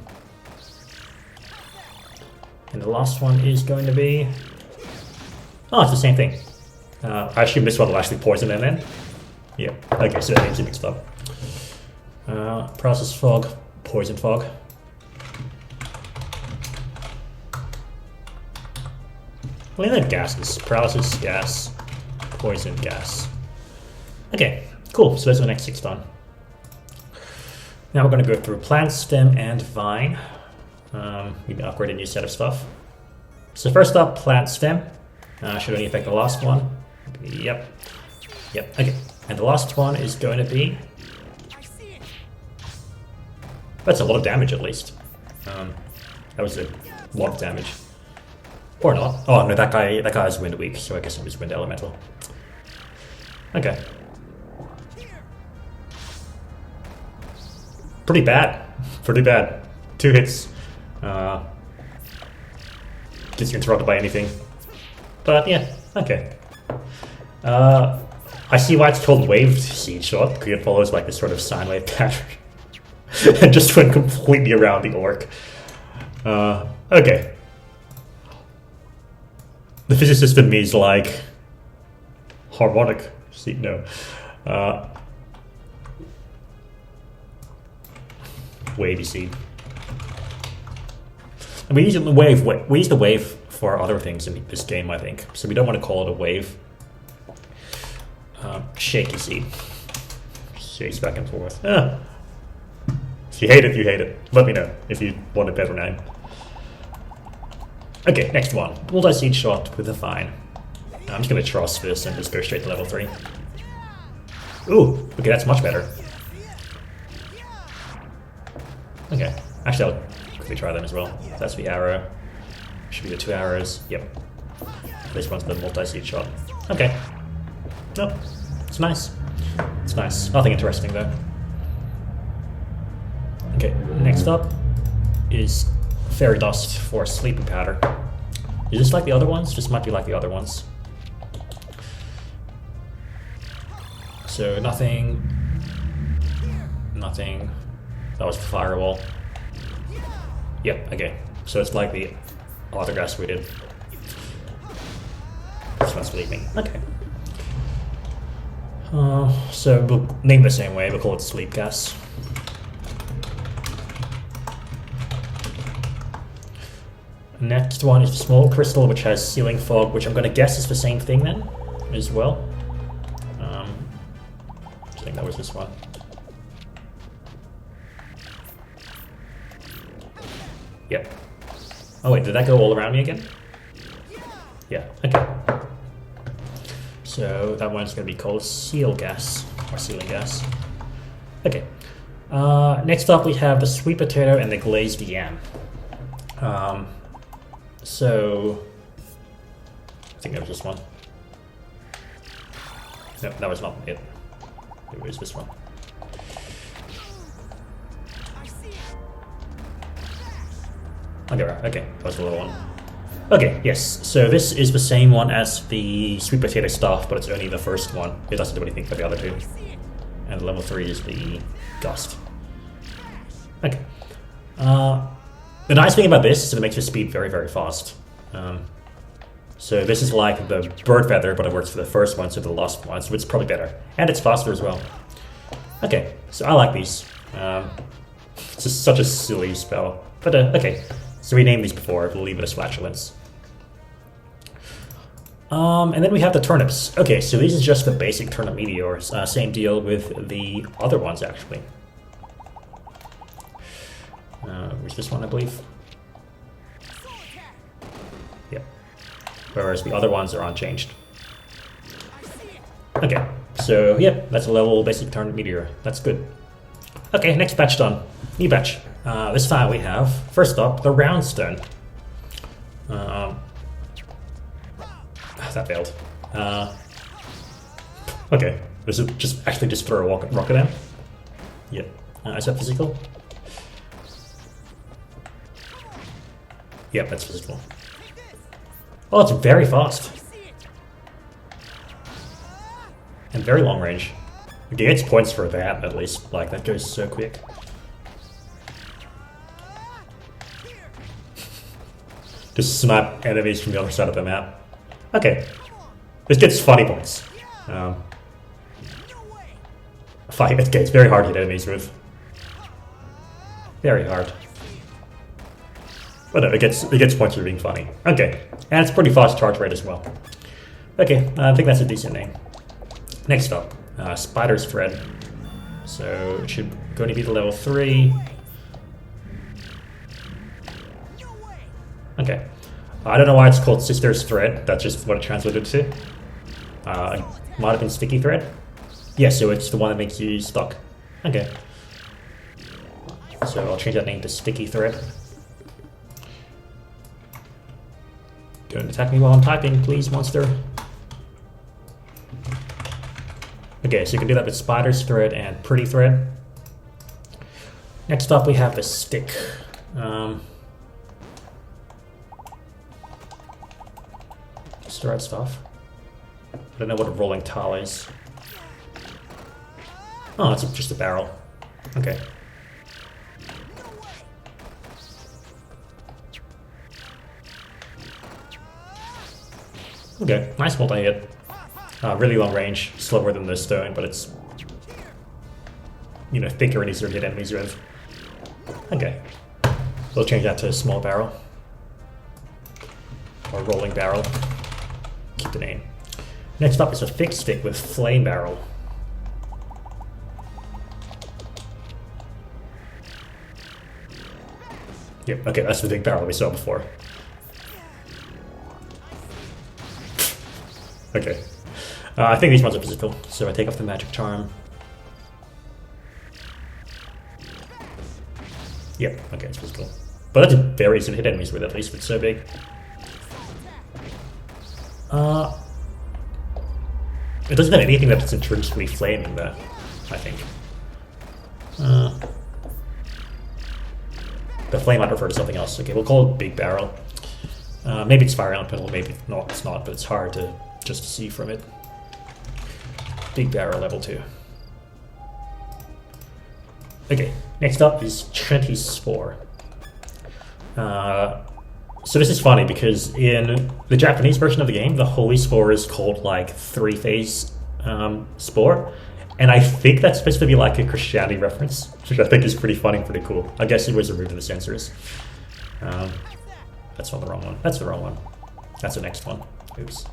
And the last one is going to be... Oh, it's the same thing. I assume this one will actually poison them then. Yeah, okay, so that names are mixed up. Paralysis Fog, Poison Fog. Well, then gases. Paralysis, gas, poison, gas. Okay, cool. So those are the next 6 done. Now we're going to go through plant, stem, and vine. We can upgrade a new set of stuff. So first up, plant stem. Should only affect the last one. Yep. Yep, okay. And the last one is going to be... That's a lot of damage at least. That was a lot of damage. Or not. Oh no, that guy is wind weak, so I guess it was wind elemental. Okay. Pretty bad. Pretty bad. 2 hits. Gets you interrupted by anything. But yeah, okay. I see why it's called waved seed shot, because it follows like this sort of sine wave pattern. And just went completely around the orc. Okay. The physicist in me is like... harmonic seed, no. Wavy seed. And we use the wave for other things in this game, I think. So we don't want to call it a wave. Shaky seed. Shakes back and forth. If you hate it, you hate it. Let me know if you want a better name. Okay, next one. Multi-seed shot with a vine. I'm just gonna trust this and just go straight to level 3. Ooh, okay, that's much better. Okay, actually I'll quickly try them as well. That's the arrow. Should be the 2 arrows. Yep. This one's the multi-seed shot. Okay. Nope. It's nice. It's nice. Nothing interesting though. Okay, next up is Fairy Dust for Sleeping Powder. Is this like the other ones? This might be like the other ones. So nothing. Nothing. That was the firewall. Yep, okay. So it's like the other gas we did. This one's sleeping. Okay. So we'll name it the same way, we'll call it sleep gas. Next one is the small crystal, which has sealing fog, which I'm going to guess is the same thing then, as well. I think that was this one. Yep. Oh wait, did that go all around me again? Yeah, okay. So that one's going to be called seal gas, or sealing gas. Okay. Next up we have the sweet potato and the glazed yam. So I think that was this one. No, that was not it. It was this one. Okay, that was the little one. Okay, yes, so this is the same one as the sweet potato stuff, but it's only the first one. It doesn't do anything for the other 2. And level 3 is the gust. Okay. The nice thing about this is that it makes your speed very, very fast. So this is like the bird feather, but it works for the first one, so the last one, so it's probably better. And it's faster as well. Okay, so I like these. It's just such a silly spell. But okay, so we named these before, we'll leave it as flatulence. And then we have the turnips. Okay, so these is just the basic turnip meteors. Same deal with the other ones, actually. Which this one, I believe. Yep. Whereas the other ones are unchanged. Okay, so yeah, that's a level basic turnip meteor. That's good. Okay, next batch done. New batch. This time we have, first up, the round stone. That failed. Okay, this is just throw a rocket in. Yep. Is that physical? Yep, that's physical. Oh, it's very fast. And very long range. It gets points for that, at least. Like, that goes so quick. Just snipe enemies from the other side of the map. Okay. This gets funny points. Okay, it's very hard to hit enemies with. Very hard. But no, it gets points for being funny. Okay, and it's pretty fast charge rate as well. Okay, I think that's a decent name. Next up, Spider's Thread. So it should going to be the level 3. Okay. I don't know why it's called Sister's Thread. That's just what it translated to. It might have been Sticky Thread. Yeah, so it's the one that makes you stuck. Okay. So I'll change that name to Sticky Thread. Don't attack me while I'm typing, please, monster. Okay, so you can do that with Spider's Thread and Pretty Thread. Next up, we have the Stick. Start stuff. I don't know what a rolling tile is. Oh, it's just a barrel. Okay. Okay, nice multi-hit. Really long range, slower than the stone, but it's, you know, thicker and easier to hit enemies with. Okay. We'll change that to a small barrel. Or rolling barrel. Keep the name. Next up is a fixed stick with flame barrel. Yep, okay, that's the big barrel we saw before. Okay. I think these ones are physical, so I take off the magic charm. Yep, okay, it's physical. But that's very easy to hit enemies with, at least if it's so big. It doesn't have anything that's intrinsically flaming though, I think. The flame I'd refer to something else. Okay, we'll call it Big Barrel. Maybe it's fire elemental, maybe not, it's not, but it's hard to just see from it. Big Barrel level 2. Okay, next up is Trinity Spore. So this is funny because in the Japanese version of the game, the Holy Spore is called like 3-phase Spore. And I think that's supposed to be like a Christianity reference, which I think is pretty funny and pretty cool. I guess it was removed in the censors. That's not the wrong one. That's the wrong one. That's the next one. Oops.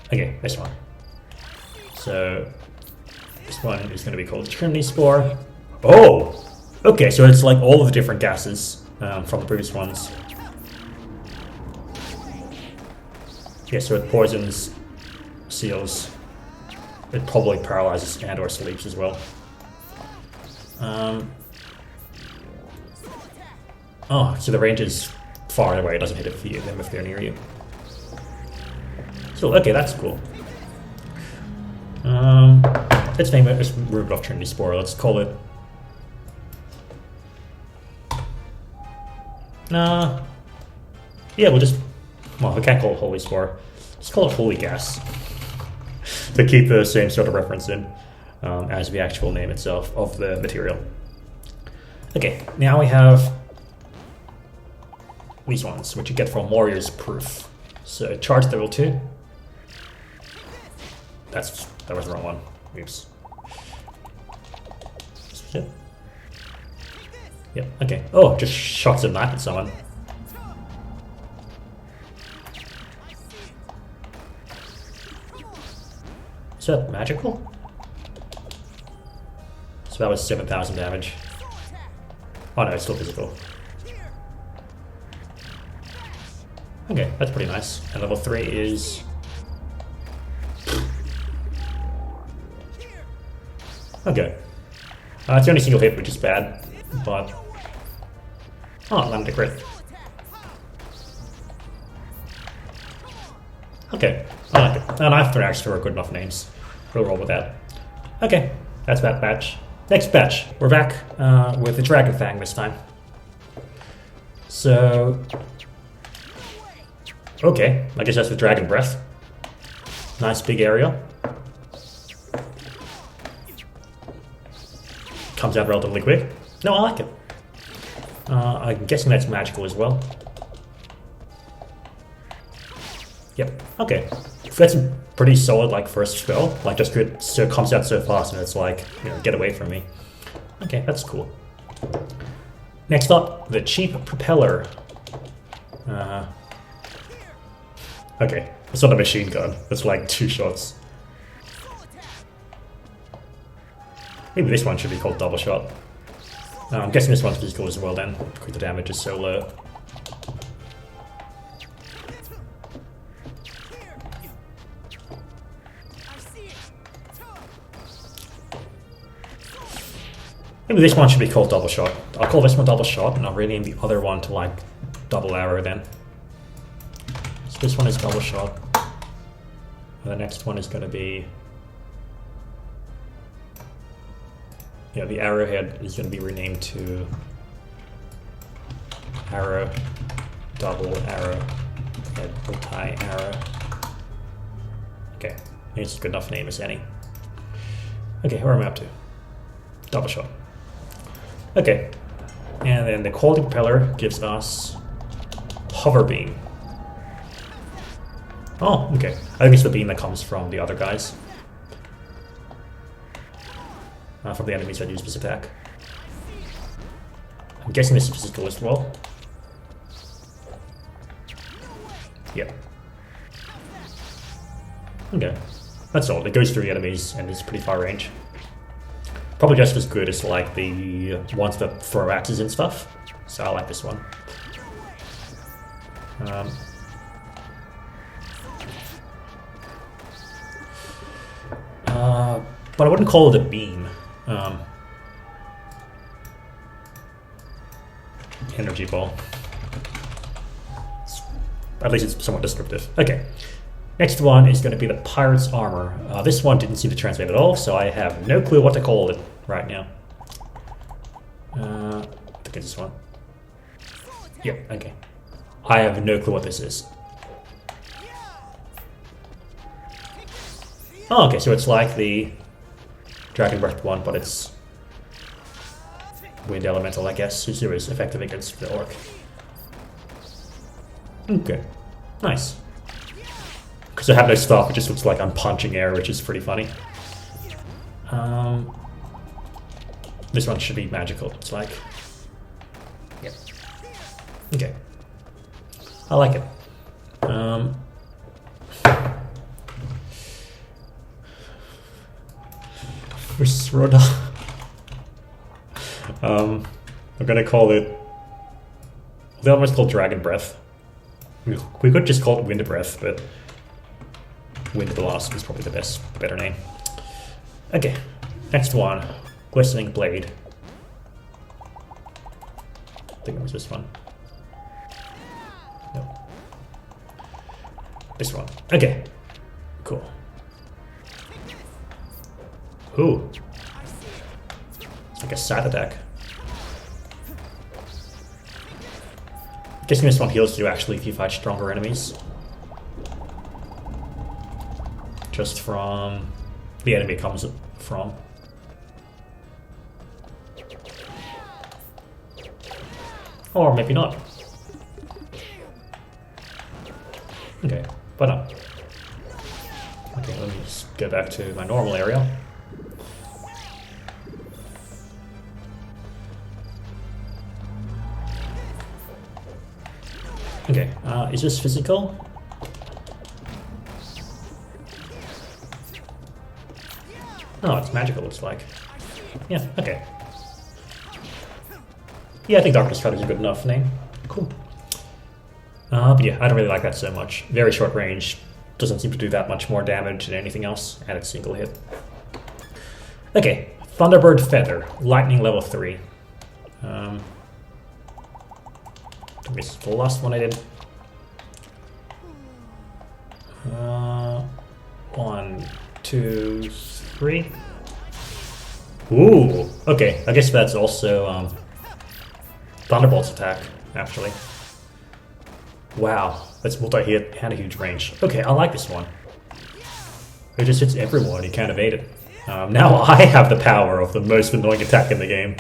Okay, this one. So this one is going to be called Trinity Spore. Oh! Okay, so it's like all of the different gases from the previous ones. Yeah, so it poisons, seals. It probably paralyzes and or sleeps as well. Oh, so the range is far away. It doesn't hit them if they're near you. So, okay, that's cool. Let's name it as Rune of Trinity Spore. Let's call it... yeah, we'll just... Well, we can't call it Holy Spore. Let's call it Holy Gas. To keep the same sort of reference in as the actual name itself of the material. Okay, now we have these ones, which you get from Warrior's Proof. So charge level 2. That was the wrong one. Oops. Yep. Yep, okay. Oh, just shocks a knife at someone. Is that magical? So that was 7,000 damage. Oh no, it's still physical. Okay, that's pretty nice. And level 3 is... Okay. It's the only single hit, which is bad, but... Oh, landed a crit. Okay, I like it. And I have 3 extra good enough names. We'll roll with that. Okay, that's that batch. Next batch, we're back with the Dragon Fang this time. So... Okay, I guess that's the Dragon Breath. Nice big area. Comes out relatively quick. No, I like it. I'm guessing that's magical as well. Yep, okay. That's a pretty solid, like, first spell. Like, just good, so it comes out so fast and it's like, you know, get away from me. Okay, that's cool. Next up, the Cheap Propeller. Okay, it's not a machine gun. It's like 2 shots. Maybe this one should be called double shot. I'm guessing this one's physical as well then, because the damage is so low. Maybe this one should be called double shot. I'll call this one double shot and I'll rename the other one to like double arrow then. So this one is double shot. And the next one is going to be... yeah, the arrowhead is going to be renamed to arrow, double arrow, head, multi arrow. Okay, I think it's a good enough name as any. Okay, where am I up to? Double shot. Okay, and then the quality propeller gives us hover beam. Oh, okay. I think it's the beam that comes from the other guys. From the enemies that use this attack. I'm guessing this is physical as well. Yep. Okay. That's all. It goes through the enemies and is pretty far range. Probably just as good as like the ones that throw axes and stuff. So I like this one. But I wouldn't call it a beam. Energy ball. At least it's somewhat descriptive. Okay. Next one is going to be the pirate's armor. This one didn't seem to translate at all, so I have no clue what to call it right now. I think it's this one. Yep, okay. I have no clue what this is. Oh, okay, so it's like the Dragon Breath one, but it's wind elemental, I guess. So it's effective against the orc. Okay, nice. Because I have no staff, it just looks like I'm punching air, which is pretty funny. This one should be magical, it's like. Yep. Okay. I like it. Where's Rhoda? I'm gonna call it... the other one's called Dragon Breath. We could just call it Wind Breath, but Wind Blast is probably the better name. Okay, next one. Glistening Blade. I think it was this one. No. This one. Okay, cool. Ooh. It's like a side attack. Guessing this one heals you actually if you fight stronger enemies. Just from the enemy it comes from. Or maybe not. Okay, but no. Okay, let me just go back to my normal area. Okay, is this physical? Oh, it's magical, looks like. Yeah, okay. Yeah, I think Darkness Stride is a good enough name. Cool. But yeah, I don't really like that so much. Very short range, doesn't seem to do that much more damage than anything else, and it's single hit. Okay, Thunderbird Feather, Lightning level 3. This is the last one I did. 1, 2, 3. Ooh, okay. I guess that's also Thunderbolt's attack, actually. Wow, that's multi-hit and a huge range. Okay, I like this one. It just hits everyone, you can't evade it. Now I have the power of the most annoying attack in the game.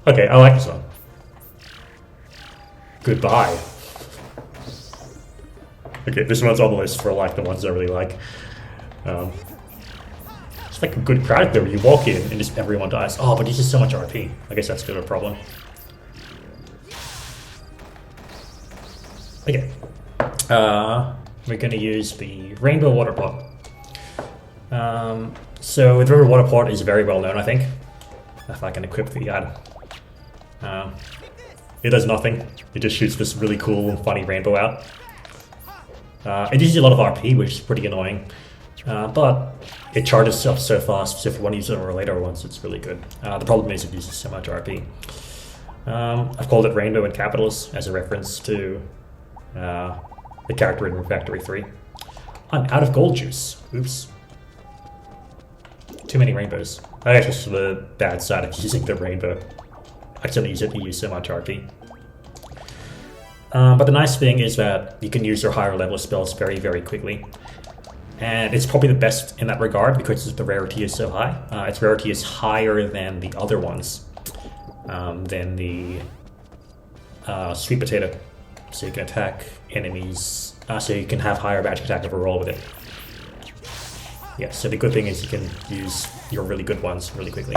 Okay, I like this one. Goodbye. Okay, this one's on the list for like the ones I really like. It's like a good character where you walk in and just everyone dies. Oh, but he's just so much RP. I guess that's a bit of a problem. Okay. We're going to use the rainbow water pot. So the river water pot is very well known, I think. If I can equip the item. It does nothing. It just shoots this really cool and funny rainbow out. It uses a lot of RP, which is pretty annoying. But it charges up so fast, so if you want to use it on later ones, it's really good. The problem is it uses so much RP. I've called it Rainbow in capitals as a reference to the character in Factory 3. I'm out of gold juice. Oops. Too many rainbows. That's just the bad side of using the rainbow. I accidentally use it, you use so much RP. But the nice thing is that you can use your higher level spells very, very quickly. And it's probably the best in that regard because the rarity is so high. Its rarity is higher than the other ones. Than the sweet potato. So you can attack enemies. So you can have higher magic attack overall with it. Yeah, so the good thing is you can use your really good ones really quickly.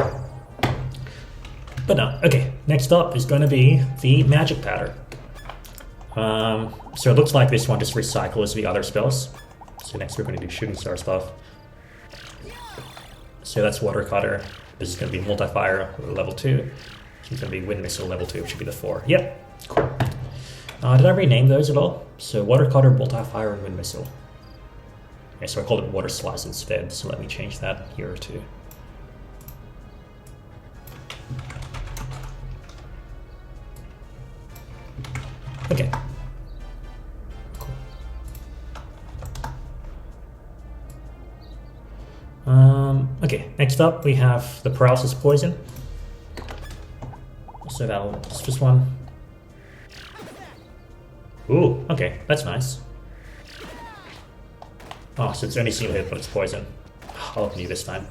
But no, okay, next up is going to be the magic pattern. So it looks like this one just recycles the other spells. So next we're going to do shooting star stuff. So that's water cutter. This is going to be multi-fire level 2. This is going to be wind missile level 2, which should be the 4. Yep, cool. Did I rename those at all? So water cutter, multi-fire, and wind missile. Okay, so I called it water slice instead, so let me change that here too. Okay. Cool. Okay, next up we have the paralysis poison. So that'll just this one. Ooh, okay, that's nice. Oh, so it's only single hit, but it's poison. I'll open you this time.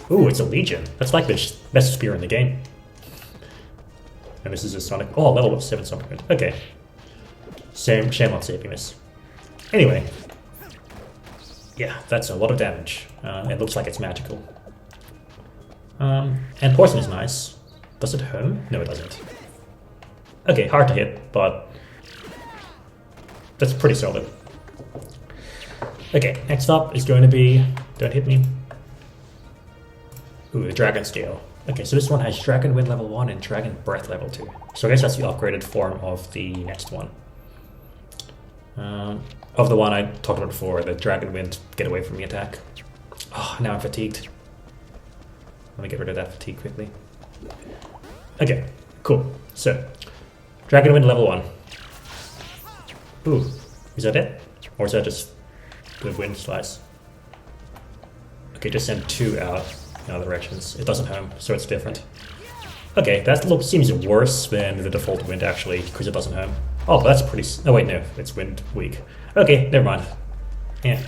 Ooh, it's a Legion. That's like the best spear in the game. And this is a Sonic. Oh, level 7 Sonic. Okay. Shame on saving this. Anyway. Yeah, that's a lot of damage. It looks like it's magical. And poison is nice. Does it home? No, it doesn't. Okay, hard to hit, but that's pretty solid. Okay, next up is going to be... Don't hit me. Ooh, the Dragon Scale. Okay, so this one has Dragon Wind level 1 and Dragon Breath level 2. So I guess that's the upgraded form of the next one. Of the one I talked about before, the Dragon Wind get away from me attack. Oh, now I'm fatigued. Let me get rid of that fatigue quickly. Okay, cool. So, Dragon Wind level 1. Ooh, is that it? Or is that just the wind slice? Okay, just send 2 out in other directions. It doesn't home, so it's different. Okay, that seems worse than the default wind actually, because it doesn't home. Oh, that's pretty... Oh wait, no, it's wind weak. Okay, never mind. Yeah.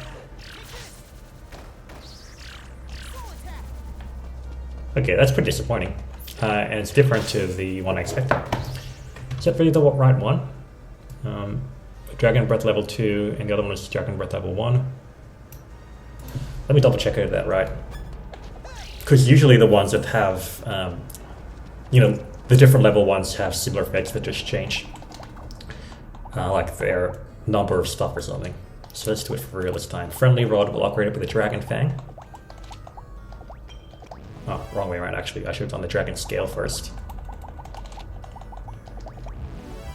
Okay, that's pretty disappointing. And it's different to the one I expected. Is that really the right one? Dragon Breath level 2, and the other one is Dragon Breath level 1. Let me double check I did that right. Because usually the ones that have, you know, the different level ones have similar effects that just change. Like their number of stuff or something. So let's do it for real this time. Friendly Rod will upgrade it with a Dragon Fang. Oh, wrong way around actually. I should have done the Dragon Scale first.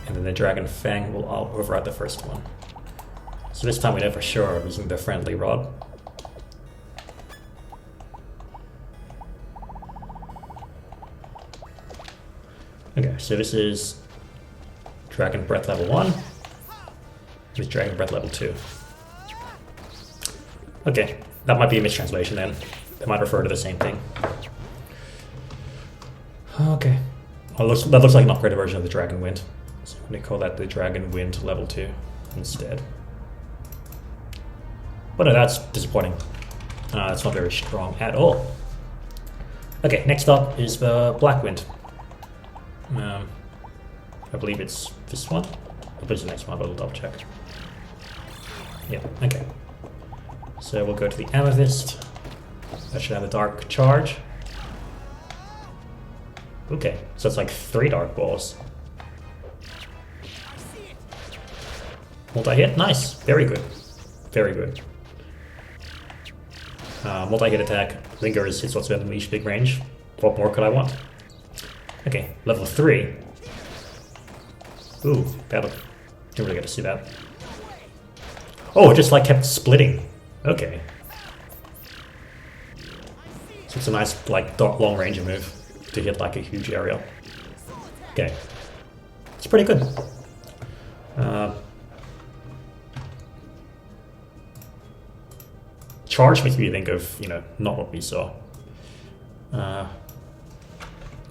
And then the Dragon Fang will override the first one. So this time we know for sure I'm using the Friendly Rod. Okay, so this is Dragon Breath level 1 with Dragon Breath level 2. Okay, that might be a mistranslation then. They might refer to the same thing. Okay. Well, that looks like an upgraded version of the Dragon Wind. So I'm going to call that the Dragon Wind level 2 instead. But no, that's disappointing. It's not very strong at all. Okay, next up is the Black Wind. I believe it's this one. I believe it's the next one, but we'll double check. Yeah, okay. So we'll go to the Amethyst. That should have a Dark Charge. Okay, so it's like 3 Dark Balls. Multi-hit, nice, very good. Very good. Multi-hit attack, lingers, hits what's within unleash, big range. What more could I want? Okay, level 3. Ooh, didn't really get to see that. Oh, it just like kept splitting. Okay. So it's a nice like long range move to hit like a huge area. Okay. It's pretty good. Charge makes me think of, you know, not what we saw.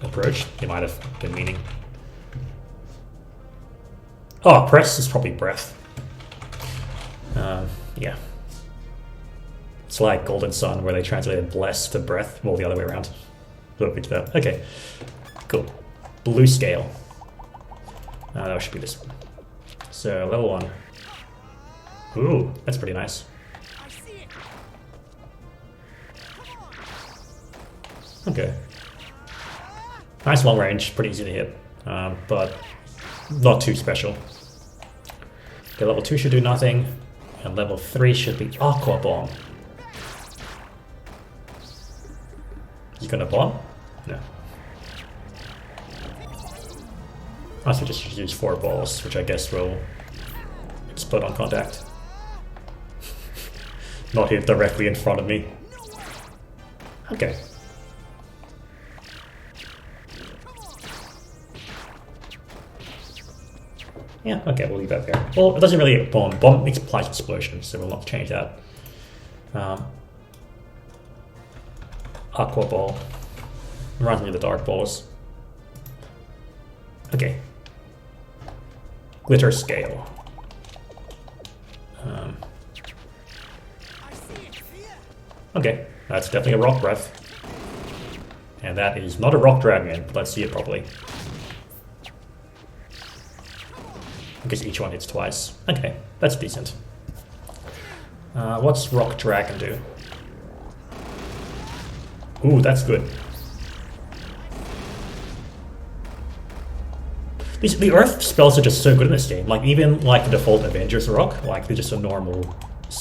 Approach, you might have been meaning. Oh, press is probably breath. Yeah. It's like Golden Sun, where they translated bless to breath, well, the other way around. Okay, cool. Blue scale. That should be this one. So, level 1. Ooh, that's pretty nice. Okay. Nice long range, pretty easy to hit, but not too special. Okay, level 2 should do nothing, and level 3 should be Aqua Bomb. Is he gonna bomb? No. I should just use 4 balls, which I guess will explode on contact. Not hit directly in front of me. Okay. Yeah, okay, we'll leave that there. Well, it doesn't really bomb. Bomb implies explosion, so we'll not change that. Aqua Ball. Reminds me of the Dark Balls. Okay. Glitter Scale. Okay, that's definitely a Rock Breath. And that is not a Rock Dragon, but let's see it properly. I guess each one hits twice. Okay, that's decent. What's Rock Dragon do? Ooh, that's good. The Earth spells are just so good in this game. Like, even like the default Avengers Rock, like they're just a normal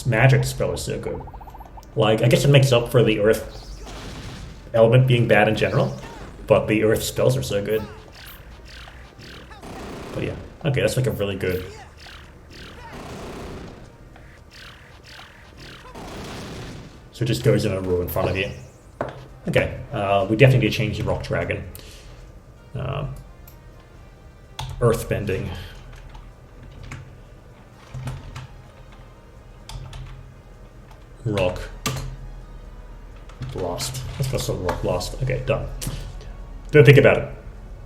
magic spell is so good. Like, I guess it makes up for the Earth element being bad in general, but the Earth spells are so good. But yeah. Okay, that's like a really good. So it just goes in a row in front of you. Okay, we definitely need to change the Rock Dragon. Earth Bending. Rock Blast. Let's go some Rock Blast. Okay, done. Don't think about it.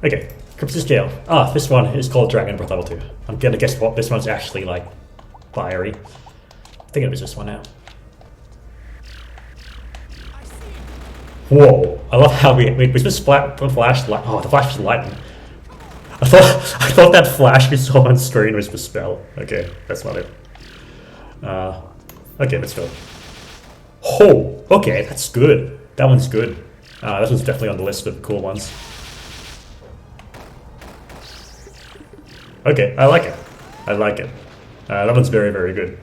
Okay. Cryptic Scale. Ah, this one is called Dragon Breath Level 2. I'm gonna guess what this one's actually like fiery. I think it was this one now. Whoa! I love how was this flash light? Oh, the flash was lightning. I thought that flash we saw on screen was the spell. Okay, that's not it. Okay, let's go. Oh, okay, that's good. That one's good. This one's definitely on the list of cool ones. Okay, I like it. I like it. That one's very, very good.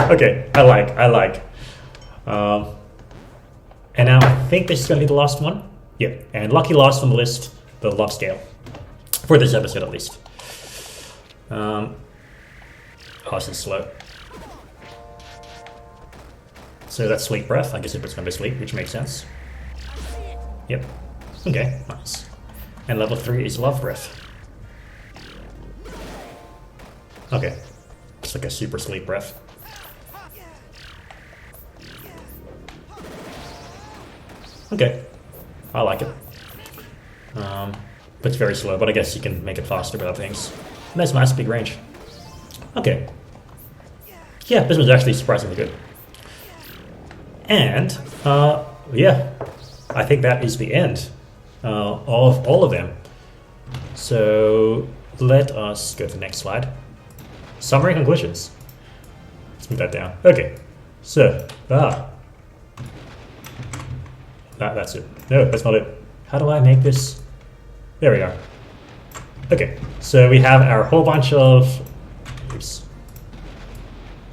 Okay, I like. And now I think this is going to be the last one. Yeah, and lucky last on the list, the Love Scale. For this episode, at least. Oh, this is slow. So that's Sleep Breath. I guess if it's going to be sleep, which makes sense. Yep. Okay, nice. And level 3 is Love Breath. Okay. It's like a super sleep breath. Okay. I like it. But it's very slow, but I guess you can make it faster with other things. And that's nice big range. Okay. Yeah, this was actually surprisingly good. And, yeah. I think that is the end of all of them. So let us go to the next slide. Summary conclusions. Let's move that down. Okay, so that's it. No, that's not it. How do I make this There we are. Okay, so we have our whole bunch of... Oops.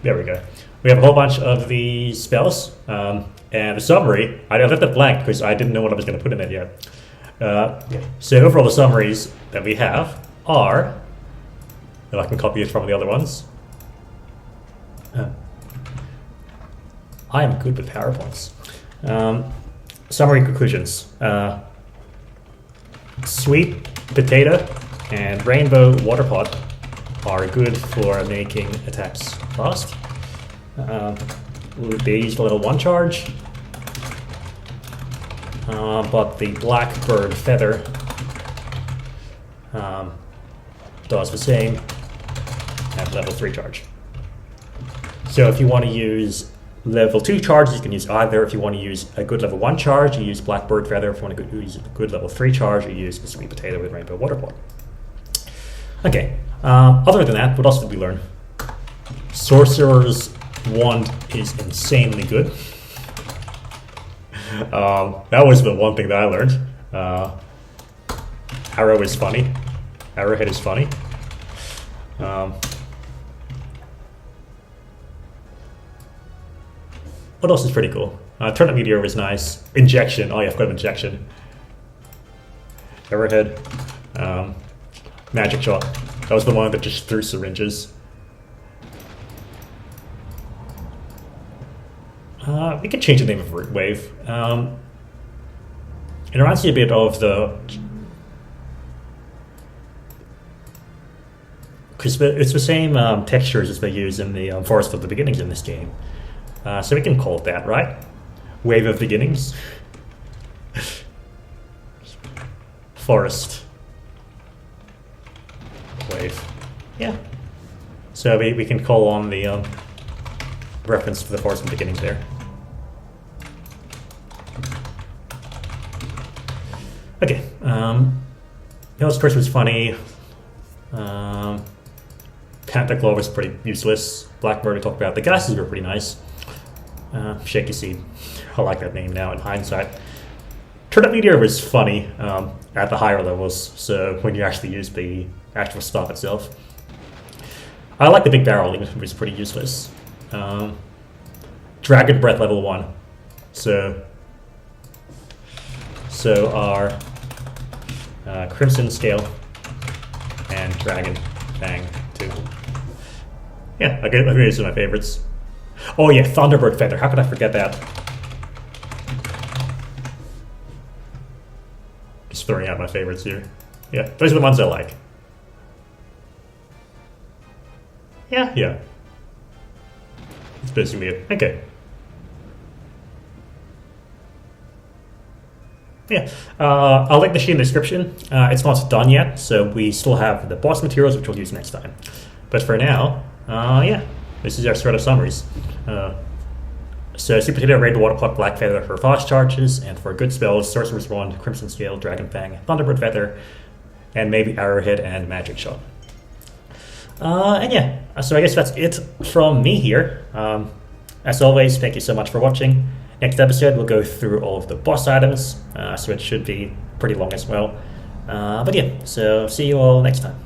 There we go. We have a whole bunch of the spells, and the summary, I left it blank because I didn't know what I was going to put in it yet. So overall the summaries that we have are, if I can copy it from the other ones. I am good with PowerPoints. Summary conclusions. Sweet potato and rainbow water pot are good for making attacks fast. They use a level 1 charge, but the blackbird feather does the same at level 3 charge. So if you want to use level 2 charges, you can use either. If you want to use a good level 1 charge, you use blackbird feather. If you want to use a good level 3 charge, you use the sweet potato with rainbow water pot. Okay, other than that, what else did we learn? Sorcerer's Wand is insanely good. That was the one thing that I learned. Arrow is funny. Arrowhead is funny. What else is pretty cool? Turnip Meteor was nice. Injection. Oh yeah, I've got injection. Arrowhead. Magic Shot. That was the one that just threw syringes. We could change the name of Root Wave. It reminds me a bit of the... Because it's the same textures as they use in the Forest of the Beginnings in this game. So we can call it that, right? Wave of Beginnings. Forest. Wave. Yeah. So we can call on the reference to the Forest of the Beginnings there. Okay. Hill's Curse was funny. Pantaclaw was pretty useless. Blackbird we talked about. The gases were pretty nice. Shaky Seed. I like that name now in hindsight. Turnip Meteor was funny at the higher levels, so when you actually use the actual stuff itself. I like the Big Barrel, even if it was pretty useless. Dragon Breath level 1. So our Crimson Scale and Dragon Fang 2. Yeah, I agree, these are my favorites. Oh yeah, Thunderbird Feather, how could I forget that? Just throwing out my favorites here. Yeah, those are the ones I like. Yeah. It's basically it. Okay. Yeah, I'll link the sheet in the description. It's not done yet, so we still have the boss materials, which we'll use next time. But for now, yeah, this is our sort of summaries. So Sweet Potato, Rainbow Water Pot, Black Feather for fast charges, and for good spells, Sorcerer's Wand, Crimson Scale, Dragon Fang, Thunderbird Feather, and maybe Arrowhead and Magic Shot. And yeah, so I guess that's it from me here. As always, thank you so much for watching. Next episode, we'll go through all of the boss items, so it should be pretty long as well. But yeah, so see you all next time.